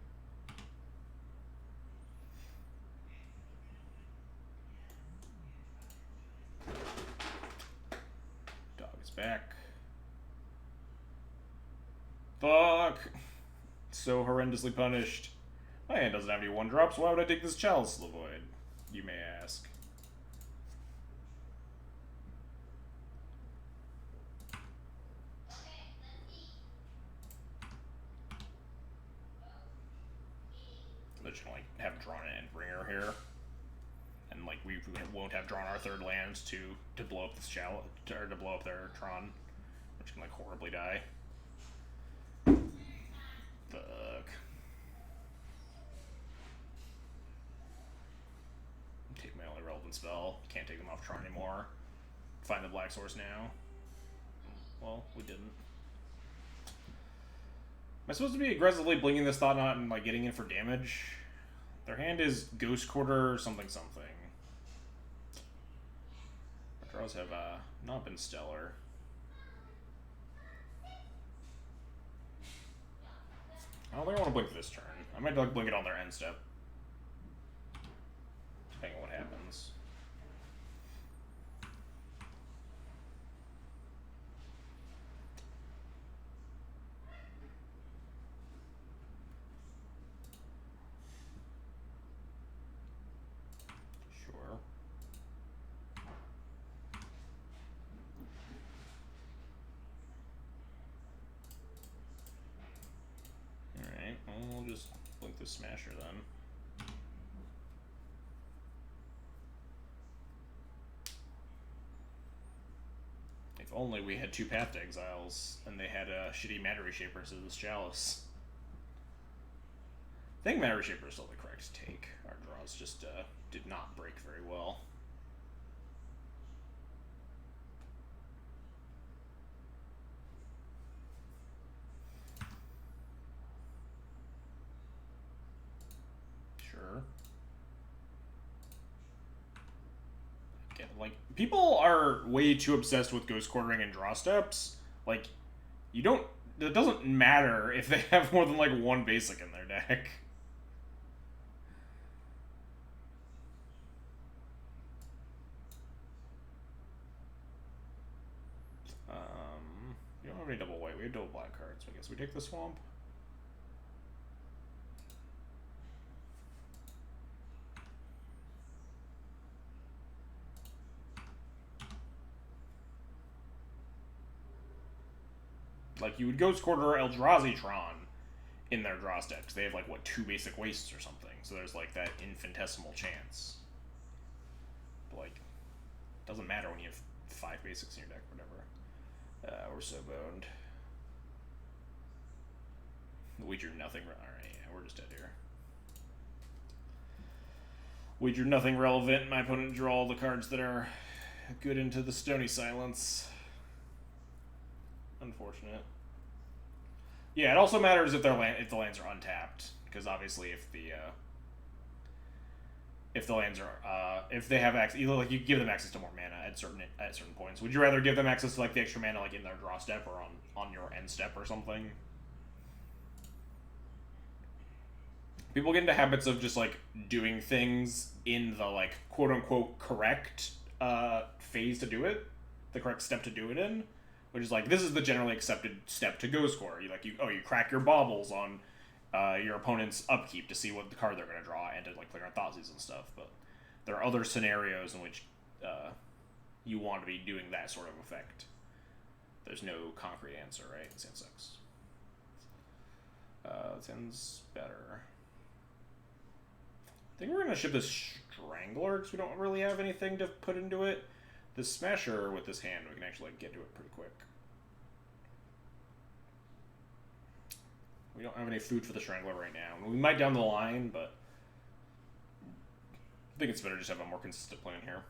Back. Fuck! So horrendously punished. My hand doesn't have any 1-drops. Why would I take this Chalice of the Void? You may ask. They're just gonna like have drawn an Endbringer here. And like we won't have drawn our 3rd lands to blow up this Chalice, or to blow up their Tron, which can like horribly die. Fuck. Take my only relevant spell. Can't take them off Tron anymore. Find the black source now. Well, we didn't. Am I supposed to be aggressively blinking this Thought Knot and like getting in for damage? Their hand is Ghost Quarter something something. Our draws have not been stellar. I don't think I want to blink this turn. I might like blink it on their end step. Depending on what happens. Sure. Alright, well, we'll just blink the Smasher then. If only we had 2 Path to Exiles and they had a shitty Mana Reshaper to this Chalice. I think Mana Reshaper is still the correct take. Our draws just did not break very well. Sure. Like, people are way too obsessed with ghost quartering and draw steps. Like, you don't... It doesn't matter if they have more than, like, one basic in their deck. We don't have any double white. We have double black cards. I guess we take the swamp. Like, you would Ghost Quarter Eldrazi in their draw steps. They have, like, what, 2 basic wastes or something. So there's, like, that infinitesimal chance. But, like, it doesn't matter when you have 5 basics in your deck, whatever. We're so boned. We drew nothing. Alright, yeah, we're just dead here. We drew nothing relevant. My opponent drew all the cards that are good into the Stony Silence. Unfortunate. Yeah, it also matters if the lands are untapped, because obviously if the lands are if they have access, either like you give them access to more mana at certain points. Would you rather give them access to like the extra mana like in their draw step or on your end step or something? People get into habits of just like doing things in the like quote unquote correct phase to do it, the correct step to do it in. Which is like, this is the generally accepted step to go score. You crack your baubles on your opponent's upkeep to see what the card they're going to draw and to like play around Thoughtseize and stuff. But there are other scenarios in which you want to be doing that sort of effect. There's no concrete answer, right? This hand sucks. This hand's better. I think we're going to ship this Strangler because we don't really have anything to put into it. This Smasher with this hand, we can actually get to it pretty quick. We don't have any food for the Strangler right now. We might down the line, but I think it's better just have a more consistent plan here.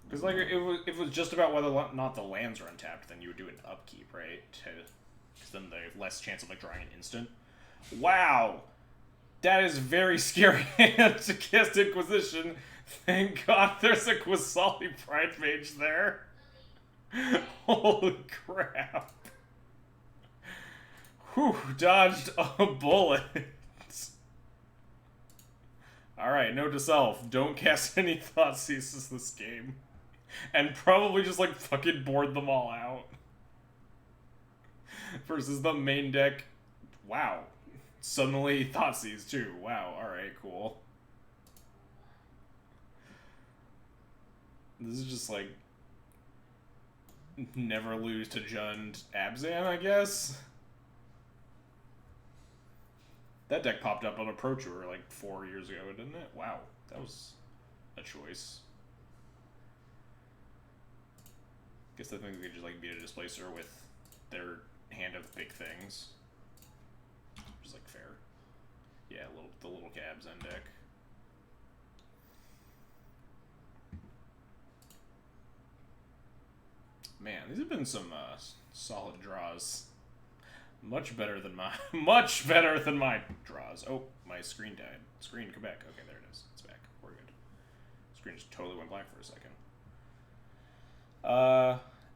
Because like if it was just about whether or not the lands are untapped, then you would do an upkeep, right? Because then they have less chance of like drawing an instant. Wow, that is very scary hand to cast Inquisition. Thank God there's a Quasali Pride Mage there. Holy crap! Whew, dodged a bullet. Alright, note to self, don't cast any Thoughtseizes this game. And probably just, like, fucking board them all out. Versus the main deck. Wow. Suddenly Thoughtseize, too. Wow, alright, cool. This is just, like, never lose to Jund Abzan, I guess? That deck popped up on a Pro Tour, like, 4 years ago, didn't it? Wow, that was a choice. Guess I think they could just like beat a displacer with their hand of big things. Just like fair. Yeah, the little cabs end deck. Man, these have been some solid draws. Much better than my draws. Oh, my screen died. Screen Quebec. Okay, there it is. It's back. We're good. Screen just totally went black for a second.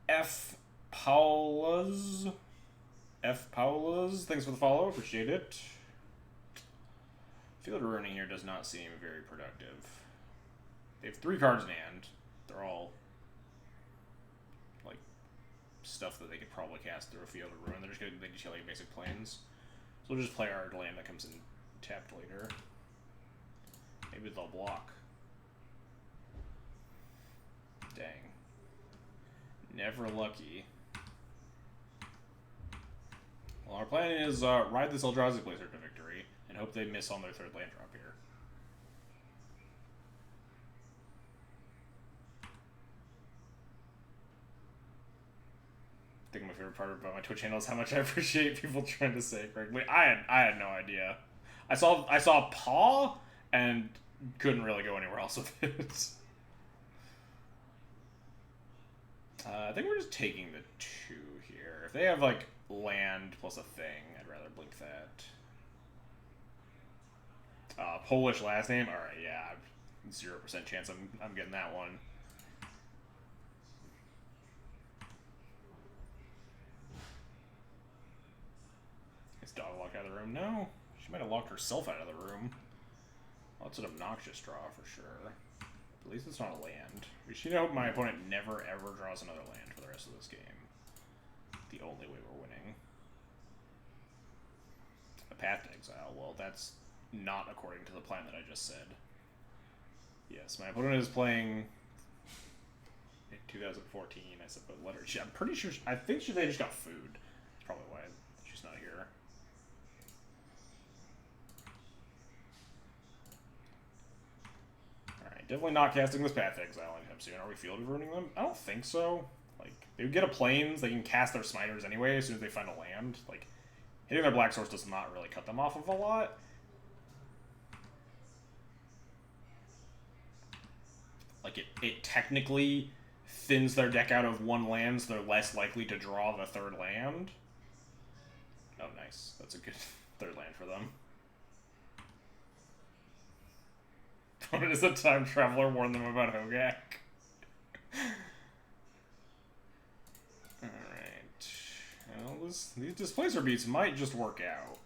F. Paulas, thanks for the follow, appreciate it. Field of Ruining here does not seem very productive. They have 3 cards in hand. They're all, like, stuff that they could probably cast through a Field of Ruin. They just get like basic planes. So we'll just play our land that comes in tapped later. Maybe they'll block. Dang. Never lucky. Well, our plan is ride this Eldraziblade to victory and hope they miss on their third land drop here. I think my favorite part about my Twitch channel is how much I appreciate people trying to say it correctly. I had no idea. I saw paw and couldn't really go anywhere else with it. I think we're just taking the 2 here. If they have like land plus a thing, I'd rather blink that. Polish last name. All right, yeah, 0% chance I'm getting that one. Is dog locked out of the room? No, she might have locked herself out of the room. Well, that's an obnoxious draw for sure. At least it's not a land. We should hope my opponent never ever draws another land for the rest of this game. The only way we're winning. A path to exile. Well, that's not according to the plan that I just said. Yes, my opponent is playing in 2014, I suppose. I'm pretty sure. I think they just got food. That's probably why she's not here. Alright, definitely not casting this path to exile anytime soon. Are we field ruining them? I don't think so. Like, they would get a plains, they can cast their smiters anyway as soon as they find a land. Like, hitting their black source does not really cut them off of a lot. Like, it technically thins their deck out of 1 land, so they're less likely to draw the 3rd land. Oh, nice. That's a good 3rd land for them. What is a time traveler warn them about Hogak? Alright. Well, these Displacer beats might just work out.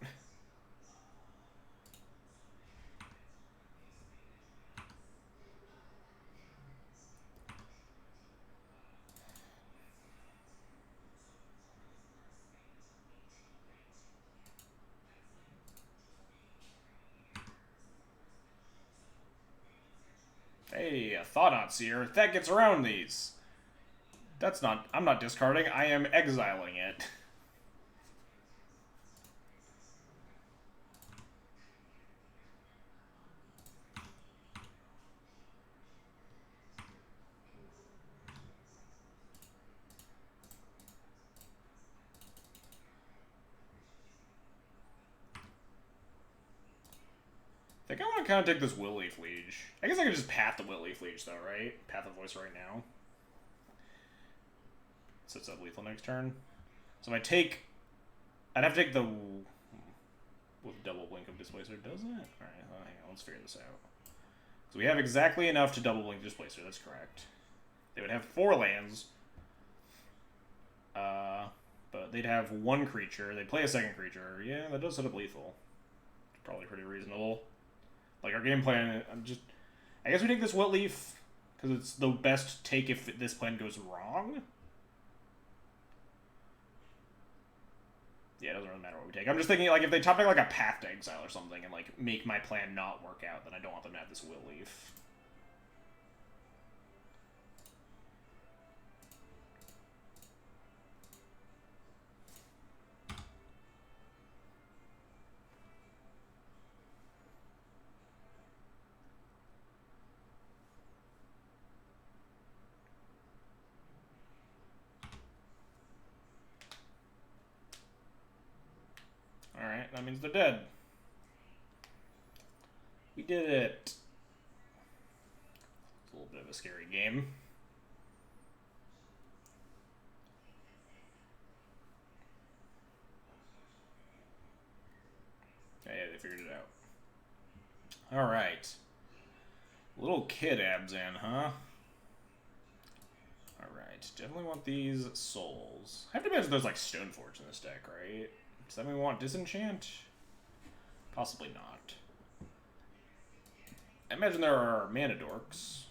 Hey, a Thought Seer. That gets around these. That's not... I'm not discarding. I am exiling it. I think I want to kind of take this Will-Leaf Liege. I guess I could just path the Will-Leaf Liege, though, right? Path of Voice right now. Sets up lethal next turn. So if I take... I'd have to take the... With double blink of Displacer, doesn't it? Alright, well, hang on, let's figure this out. So we have exactly enough to double blink Displacer, that's correct. They would have 4 lands. But they'd have 1 creature. They'd play a 2nd creature. Yeah, that does set up lethal. It's probably pretty reasonable. Like, our game plan, I guess we take this Wilt Leaf, because it's the best take if this plan goes wrong. Yeah, it doesn't really matter what we take. I'm just thinking, like, if they top deck, like, a Path to Exile or something, and, like, make my plan not work out, then I don't want them to have this Wilt Leaf. Alright, that means they're dead. We did it. It's a little bit of a scary game. Yeah, they figured it out. Alright. Little kid Abzan, huh? Alright, definitely want these souls. I have to imagine there's like Stoneforge in this deck, right? Does that mean we want Disenchant? Possibly not. I imagine there are Mana Dorks.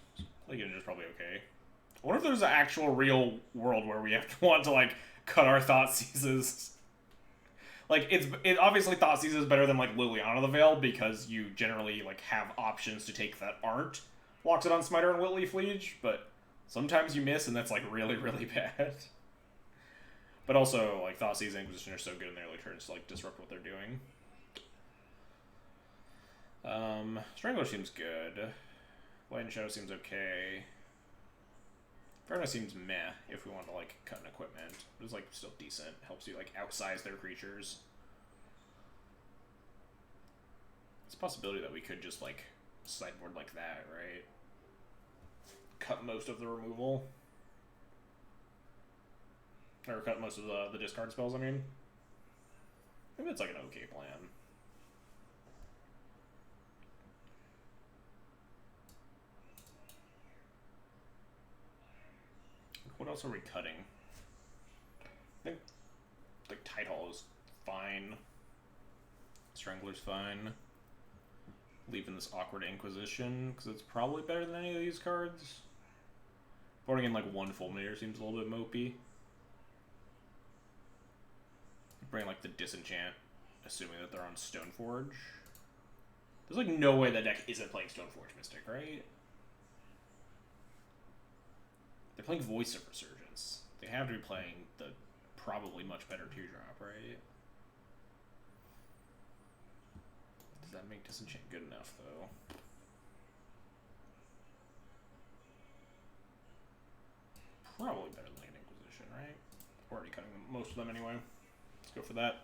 Legion is probably okay. I wonder if there's an actual real world where we have to want to like cut our Thoughtseizes. Like it obviously Thoughtseize is better than like Liliana the Veil because you generally like have options to take that aren't Locked It on Smiter and Wilt Leaf Liege, but Sometimes you miss, and that's like really, really bad. But also, like, Thoughtseize and Inquisition are so good in their early turns to like disrupt what they're doing. Strangler seems good. Light and Shadow seems okay. Inferno seems meh if we want to like cut an equipment. It's like still decent. Helps you like outsize their creatures. It's a possibility that we could just like sideboard like that, right? Cut most of the removal. Or cut most of the discard spells, I mean. Maybe it's like an okay plan. What else are we cutting? I think like Tidehall is fine. Strangler's fine. Leaving this awkward Inquisition, because it's probably better than any of these cards. Voting in like one Fulminator seems a little bit mopey. Bring like the Disenchant, assuming that they're on Stoneforge. There's like no way that deck isn't playing Stoneforge Mystic, right? They're playing Voice of Resurgence. They have to be playing the probably much better 2-drop, right? Does that make Disenchant good enough, though? Probably better than an Inquisition, right? We're already cutting most of them anyway. Let's go for that.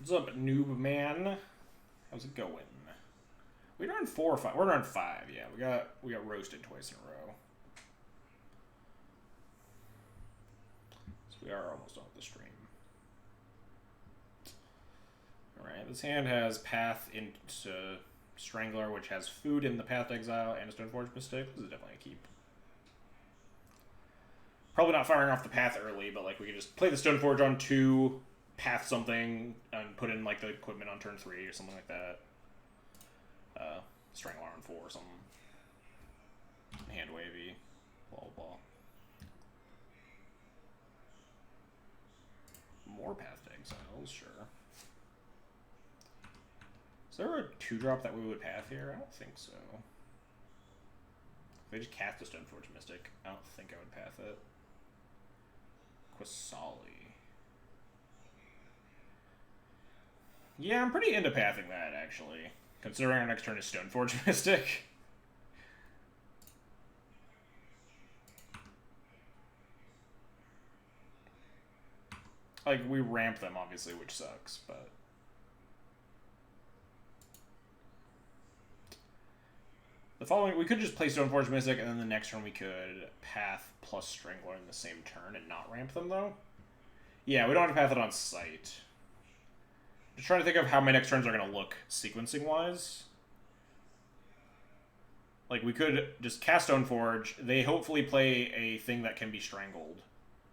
What's up, noob man? How's it going? We're on 4 or 5. We're on 5. Yeah, we got roasted twice in a row. So we are almost on the stream. All right, this hand has Path into Strangler, which has food in the Path Exile and a Stoneforge Mystic. This is definitely a keep. Probably not firing off the Path early, but like we could just play the Stoneforge on 2. Path something and put in like the equipment on turn 3 or something like that. Strangler on 4 or something. Hand wavy. Blah blah. More Path to Exiles, sure. Is there a 2-drop that we would path here? I don't think so. If they just cast a Stoneforge Mystic, I don't think I would path it. Quasali. Yeah, I'm pretty into pathing that, actually. Considering our next turn is Stoneforge Mystic. Like, we ramp them, obviously, which sucks, but... The following... We could just play Stoneforge Mystic, and then the next turn we could path plus Strangler in the same turn and not ramp them, though. Yeah, we don't have to path it on sight. Just trying to think of how my next turns are going to look sequencing-wise. Like, we could just cast Stoneforge. They hopefully play a thing that can be strangled.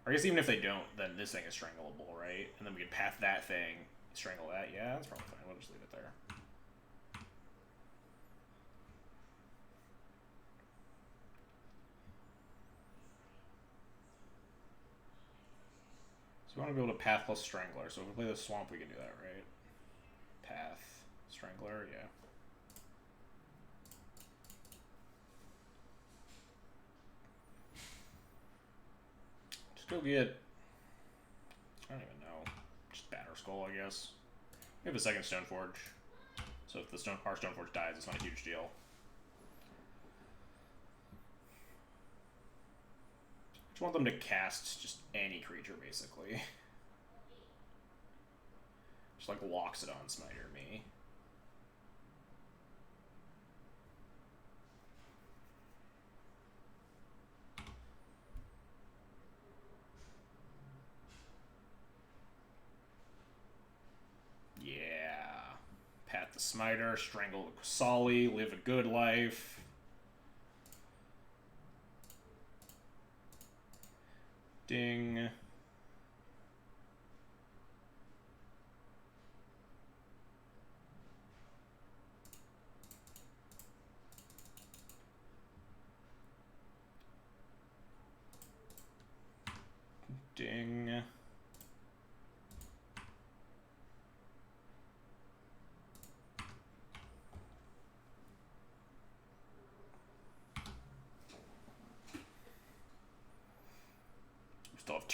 Or I guess even if they don't, then this thing is strangleable, right? And then we could path that thing, strangle that. Yeah, that's probably fine. We'll just leave it there. So we want to be able to path plus Strangler. So if we play the Swamp, we can do that, right? Path, Strangler, yeah. Just go get... I don't even know. Just Batter Skull, I guess. We have a second Stoneforge. So if our Stoneforge dies, it's not a huge deal. I want them to cast just any creature, basically. Just like Loxodon Smiter me. Yeah. Pat the Smiter, strangle the Quasali, live a good life. Ding.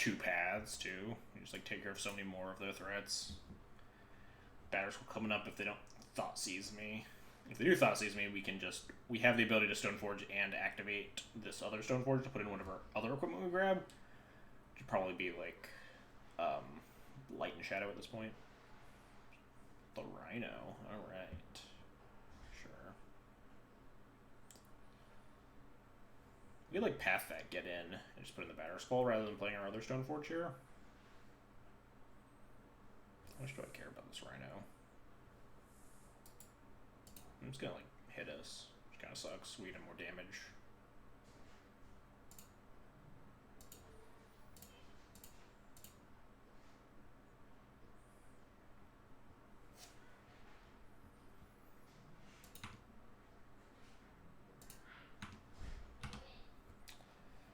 2 paths, too. You just, like, take care of so many more of their threats. Batterskull coming up if they don't Thought Seize me. If they do Thought Seize me, we have the ability to Stoneforge and activate this other Stoneforge to put in one of our other equipment we grab. Which would probably be, like, Light and Shadow at this point. The Rhino. Alright. Sure. We could, like, path that, get in, and just put in the Batterskull rather than playing our other Stoneforge here. How much do I care about this Rhino? I'm just gonna, like, hit us. Which kinda sucks. We need more damage.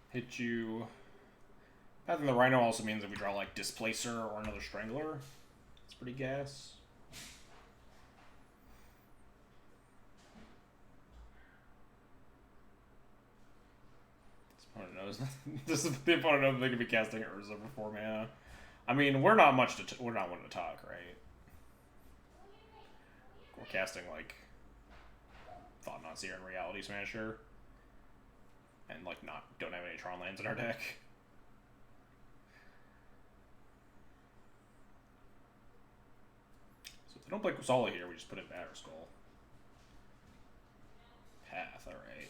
Hit you. I think the Rhino also means that we draw, like, Displacer or another Strangler. It's pretty gas. This opponent knows. This is the opponent knows they could be casting Urza for 4 mana. I mean, we're not one to talk, right? We're casting, like, Thought-Knot Seer and Reality Smasher. And, like, don't have any Tron lands in our deck. So if they don't play Kusala here, we just put in Batterskull. Path, alright.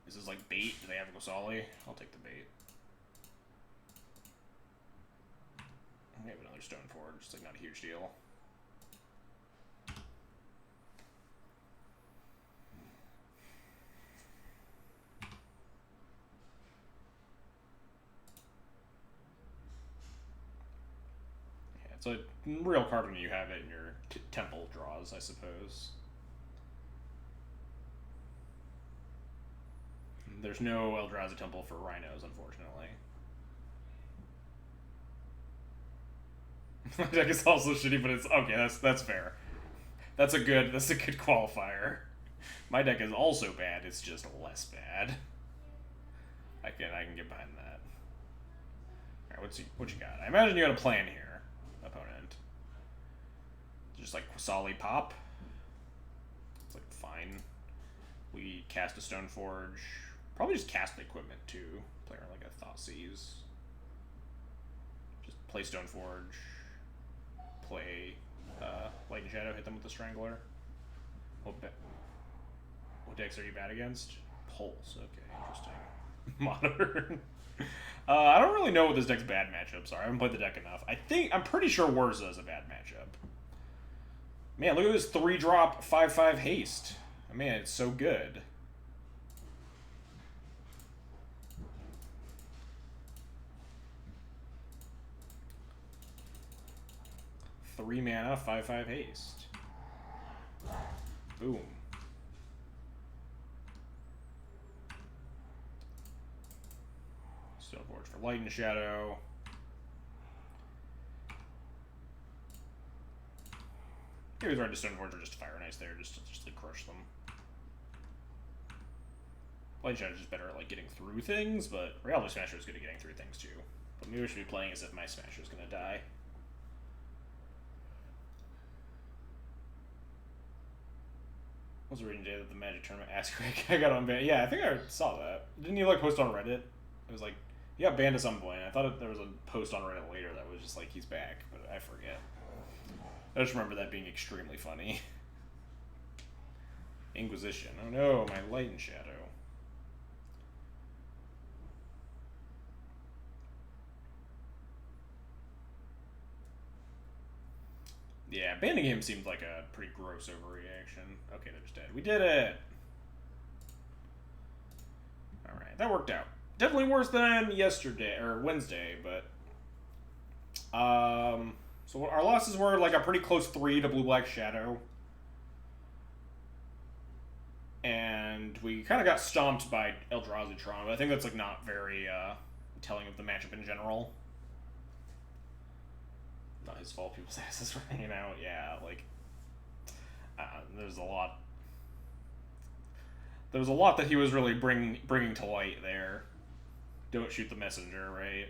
This is like bait. Do they have Kusali? I'll take the bait. We have another Stoneforge. It's like not a huge deal. It's a real card when you have it in your temple draws, I suppose. There's no Eldrazi Temple for Rhinos, unfortunately. My deck is also shitty, but it's okay. That's fair. That's a good qualifier. My deck is also bad. It's just less bad. I can get behind that. All right, what you got? I imagine you got a plan here, opponent. Just like Kusali pop. It's like fine. We cast a Stoneforge. Probably just cast the equipment too. Play like a Thought Seize. Just play Stoneforge. Play Light and Shadow. Hit them with the Strangler. What decks are you bad against? Pulse. Okay, interesting. Modern. I don't really know what this deck's bad matchups are. I haven't played the deck enough. I'm pretty sure Urza is a bad matchup. Man, look at this 3-drop 5/5 haste. Man, it's so good. Three mana, 5/5 haste. Boom. Stoneforge for Light and Shadow. Maybe right to Stoneforge or just Fire Nice there, just to crush them. Light and Shadow is just better at like getting through things, but Reality Smasher is good at getting through things too. But maybe we should be playing as if my Smasher is gonna die. I was reading today that the Magic Tournament Ask Rick I got unbanned. Yeah, I think I saw that. Didn't you like post on Reddit? It was like he got banned at some point. I thought there was a post on Reddit later that was just like he's back, but I forget. I just remember that being extremely funny. Inquisition. Oh no, my Light and Shadow. Yeah, banning him seemed like a pretty gross overreaction. Okay, they're just dead. We did it! Alright, that worked out. Definitely worse than yesterday, or Wednesday, but... So our losses were like a pretty close 3 to Blue-Black Shadow. And we kind of got stomped by Eldrazi Tron, but I think that's like not very telling of the matchup in general. Not his fault people's asses were hanging out. Yeah, like there's a lot. There was a lot that he was really bringing to light there. Don't shoot the messenger, right?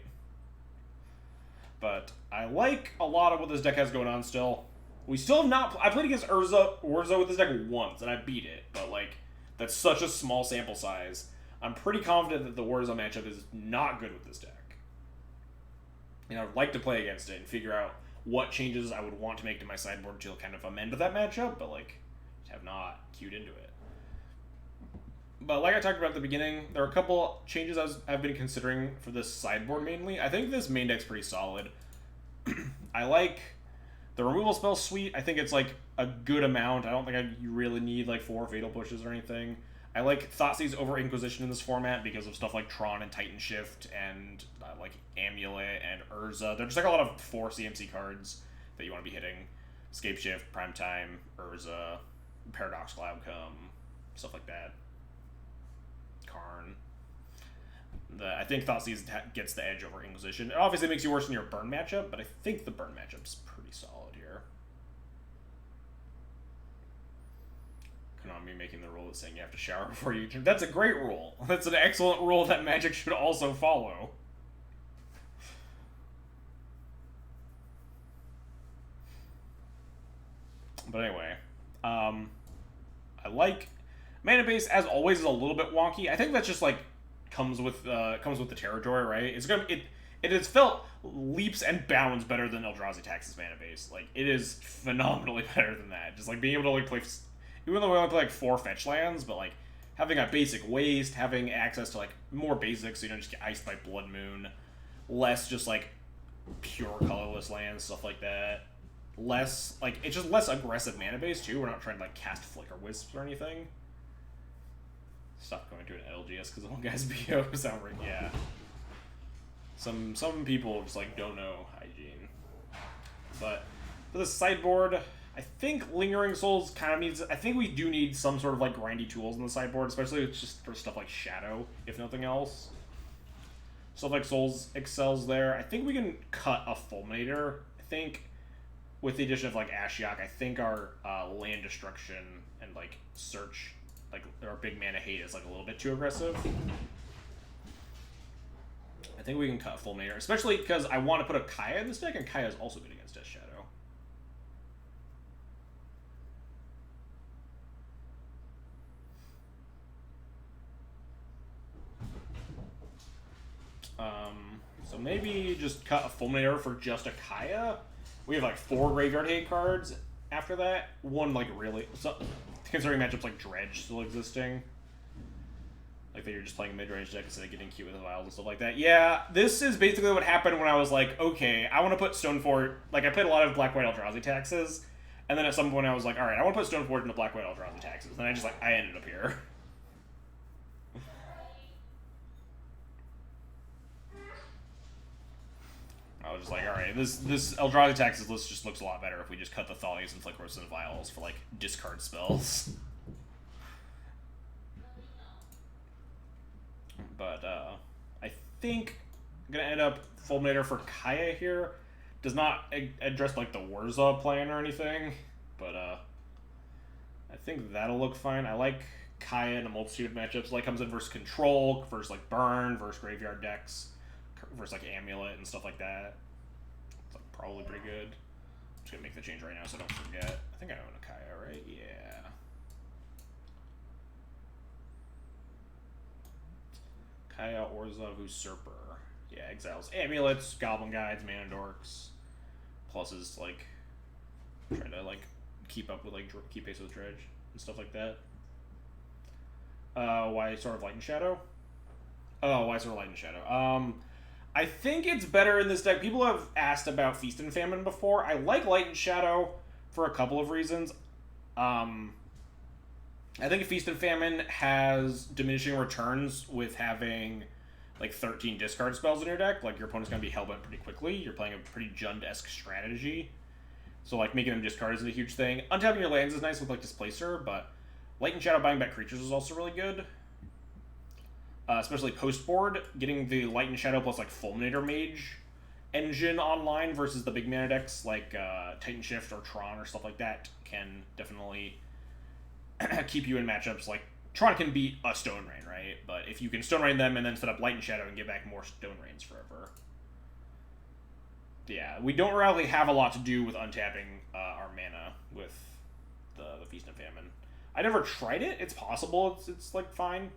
But I like a lot of what this deck has going on still. We still have not... I played against Urza with this deck once, and I beat it. But, like, that's such a small sample size. I'm pretty confident that the Urza matchup is not good with this deck. And I would like to play against it and figure out what changes I would want to make to my sideboard to kind of amend that matchup, but, like, have not queued into it. But like I talked about at the beginning, there are a couple changes I've been considering for this sideboard mainly. I think this main deck's pretty solid. I like the removal spell suite. I think it's like a good amount. I don't think you really need like 4 Fatal Pushes or anything. I like Thoughtseize over Inquisition in this format because of stuff like Tron and Titan Shift and like Amulet and Urza. They're just like a lot of 4 CMC cards that you want to be hitting. Escape Shift, Primetime, Urza, Paradoxical Outcome, stuff like that. Karn. I think Thoughtseize gets the edge over Inquisition. It obviously makes you worse in your burn matchup, but I think the burn matchup's pretty solid here. Konami making the rule that's saying you have to shower before you turn. That's a great rule. That's an excellent rule that Magic should also follow. But anyway, I like mana base as always is a little bit wonky. I think that's just like comes with the territory, right? It has felt leaps and bounds better than Eldrazi Tax's mana base. Like it is phenomenally better than that. Just like being able to like play, even though we only play like 4 fetch lands, but like having a basic waste, having access to like more basics, so you don't just get iced by Blood Moon, less just like pure colorless lands, stuff like that. Less like it's just less aggressive mana base too. We're not trying to like cast Flicker Wisps or anything. Stop going to an LGS because the one guy's BO sound right. Yeah. Some people just like don't know hygiene. But for the sideboard, I think Lingering Souls kind of needs. I think we do need some sort of like grindy tools in the sideboard, especially just for stuff like Shadow, if nothing else. Stuff like Souls excels there. I think we can cut a Fulminator. I think with the addition of like Ashiok, I think our land destruction and like search, like our big mana hate is like a little bit too aggressive. I think we can cut Fulminator, especially because I want to put a Kaya in this deck, and Kaya is also good against Death Shadow. So maybe just cut a Fulminator for just a Kaya. We have like 4 graveyard hate cards after that. One like really, so, considering matchups like Dredge still existing. Like that you're just playing a mid-range deck instead of getting cute with the vials and stuff like that. Yeah, this is basically what happened when I was like, okay, I want to put Stonefort. Like I played a lot of Black-White Eldrazi Taxes, and then at some point I was like, all right, I want to put Stonefort into Black-White Eldrazi Taxes, and I ended up here. I was just like, all right, this Eldrazi Taxes list just looks a lot better if we just cut the Thalias and Flickers and Vials for like discard spells. But I think I'm gonna end up Fulminator for Kaya here. Does not address like the Urza plan or anything, but I think that'll look fine. I like Kaya in a multitude of matchups. Like comes in versus Control, versus like Burn, versus Graveyard decks, versus like Amulet and stuff like that. It's like probably pretty good. I'm just gonna make the change right now so I don't forget. I think I own a Kaya, right? Yeah. Kaya, Urza, Usurper. Yeah, exiles Amulets, Goblin Guides, Mana Dorks. Pluses, like, try to, like, keep pace with Dredge and stuff like that. Why sort of Light and Shadow? Oh, why sort of Light and Shadow? I think it's better in this deck. People have asked about Feast and Famine before. I like Light and Shadow for a couple of reasons. I think Feast and Famine has diminishing returns with having like 13 discard spells in your deck. Like your opponent's gonna be hellbent pretty quickly. You're playing a pretty Jund-esque strategy. So like making them discard isn't a huge thing. Untapping your lands is nice with like Displacer, but Light and Shadow buying back creatures is also really good. Especially post board, getting the Light and Shadow plus like Fulminator Mage engine online versus the big mana decks like Titan Shift or Tron or stuff like that can definitely keep you in matchups. Like Tron can beat a Stone Rain, right? But if you can Stone Rain them and then set up Light and Shadow and get back more Stone Rains forever. Yeah, we don't really have a lot to do with untapping our mana with the Feast and Famine. I never tried it. It's possible. It's like fine.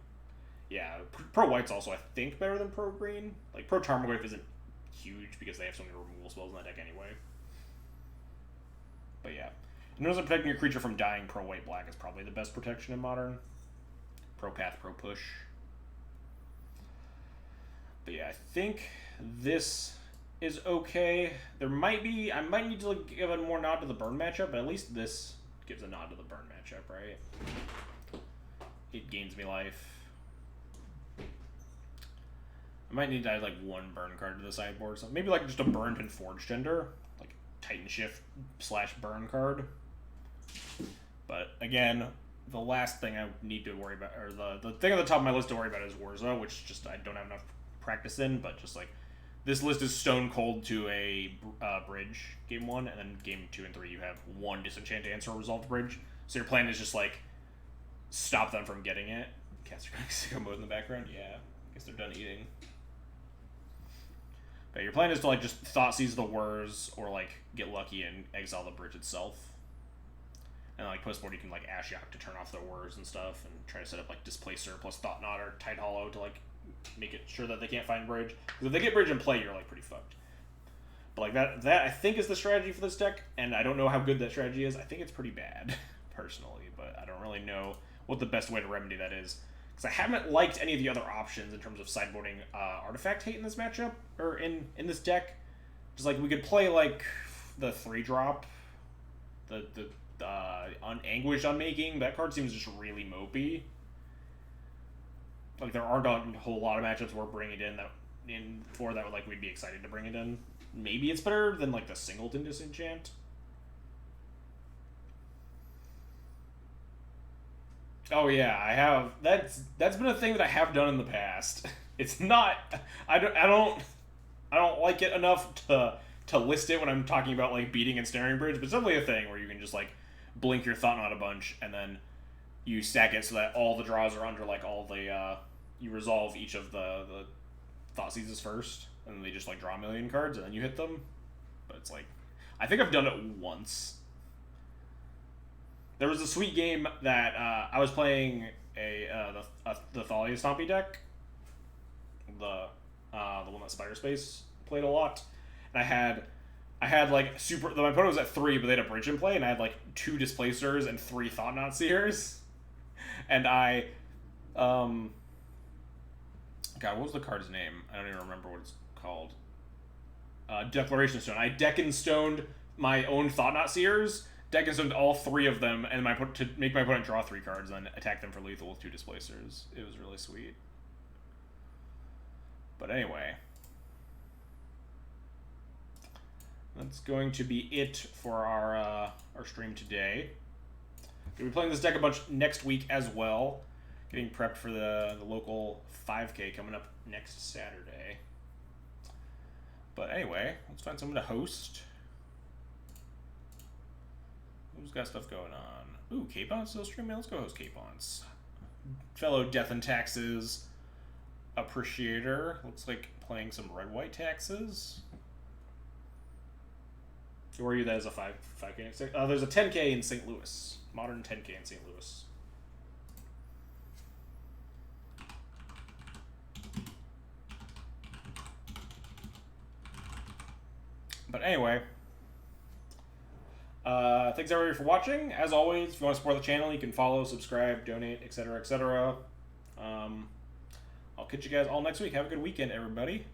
Yeah, Pro White's also I think better than Pro Green. Like Pro Tarmogoyf isn't huge because they have so many removal spells in that deck anyway. But yeah, in terms of protecting your creature from dying, Pro White Black is probably the best protection in Modern. Pro Path, Pro Push. But yeah, I think this is okay. There might be I might need to give a more nod to the burn matchup, but at least this gives a nod to the burn matchup, right? It gains me life. I might need to add like one burn card to the sideboard. So maybe like just a burned and forged ender, like Titan Shift / burn card. But again, the last thing I need to worry about, or the thing at the top of my list to worry about is Warza, which just I don't have enough practice in. But just like this list is stone cold to a bridge game 1, and then game 2 and 3 you have one disenchant answer resolved bridge. So your plan is just like stop them from getting it. Cats are going sicko mode in the background. Yeah, I guess they're done eating. But your plan is to like just Thoughtseize the Whirs or like get lucky and exile the bridge itself. And like postboard you can like Ashiok to turn off their Whirs and stuff and try to set up like Displacer plus Thought Knot or Tide Hollow to like make it sure that they can't find bridge. Because if they get bridge in play, you're like pretty fucked. But like that I think is the strategy for this deck, and I don't know how good that strategy is. I think it's pretty bad, personally, but I don't really know what the best way to remedy that is. Because I haven't liked any of the other options in terms of sideboarding Artifact Hate in this matchup, or in this deck. Just like we could play like the 3-drop, the Anguish Unmaking. That card seems just really mopey. Like there aren't a whole lot of matchups we're bringing it in for that like we'd be excited to bring it in. Maybe it's better than like the Singleton Disenchant. Oh yeah, I have. That's been a thing that I have done in the past. It's not. I don't like it enough to list it when I'm talking about like beating and snaring bridge. But it's definitely a thing where you can just like blink your Thought Knot a bunch and then you stack it so that all the draws are under like all the you resolve each of the Thoughtseizes first, and then they just like draw a million cards and then you hit them. But it's like I think I've done it once. There was a sweet game that I was playing the Thalia Stompy deck, the one that Spider Space played a lot, and I had like my opponent was at 3, but they had a bridge in play, and I had like 2 Displacers and 3 Thought Knot Seers, and I God, what was the card's name? I don't even remember what it's called. Declaration Stone. I deck and stoned my own Thought Knot Seers. Deck and stoned all 3 of them, and to make my opponent draw 3 cards, and then attack them for lethal with 2 Displacers. It was really sweet. But anyway, that's going to be it for our stream today. We'll be playing this deck a bunch next week as well. Getting prepped for the local 5K coming up next Saturday. But anyway, let's find someone to host. Who's got stuff going on? Ooh, Capon's still streaming? Let's go host Capon's. Fellow Death and Taxes appreciator. Looks like playing some red-white taxes. Where are you? That is a 5K. There's a 10K in St. Louis. Modern 10K in St. Louis. But anyway, thanks everybody for watching. As always, if you want to support the channel, you can follow, subscribe, donate, etc., etc. I'll catch you guys all next week. Have a good weekend, everybody.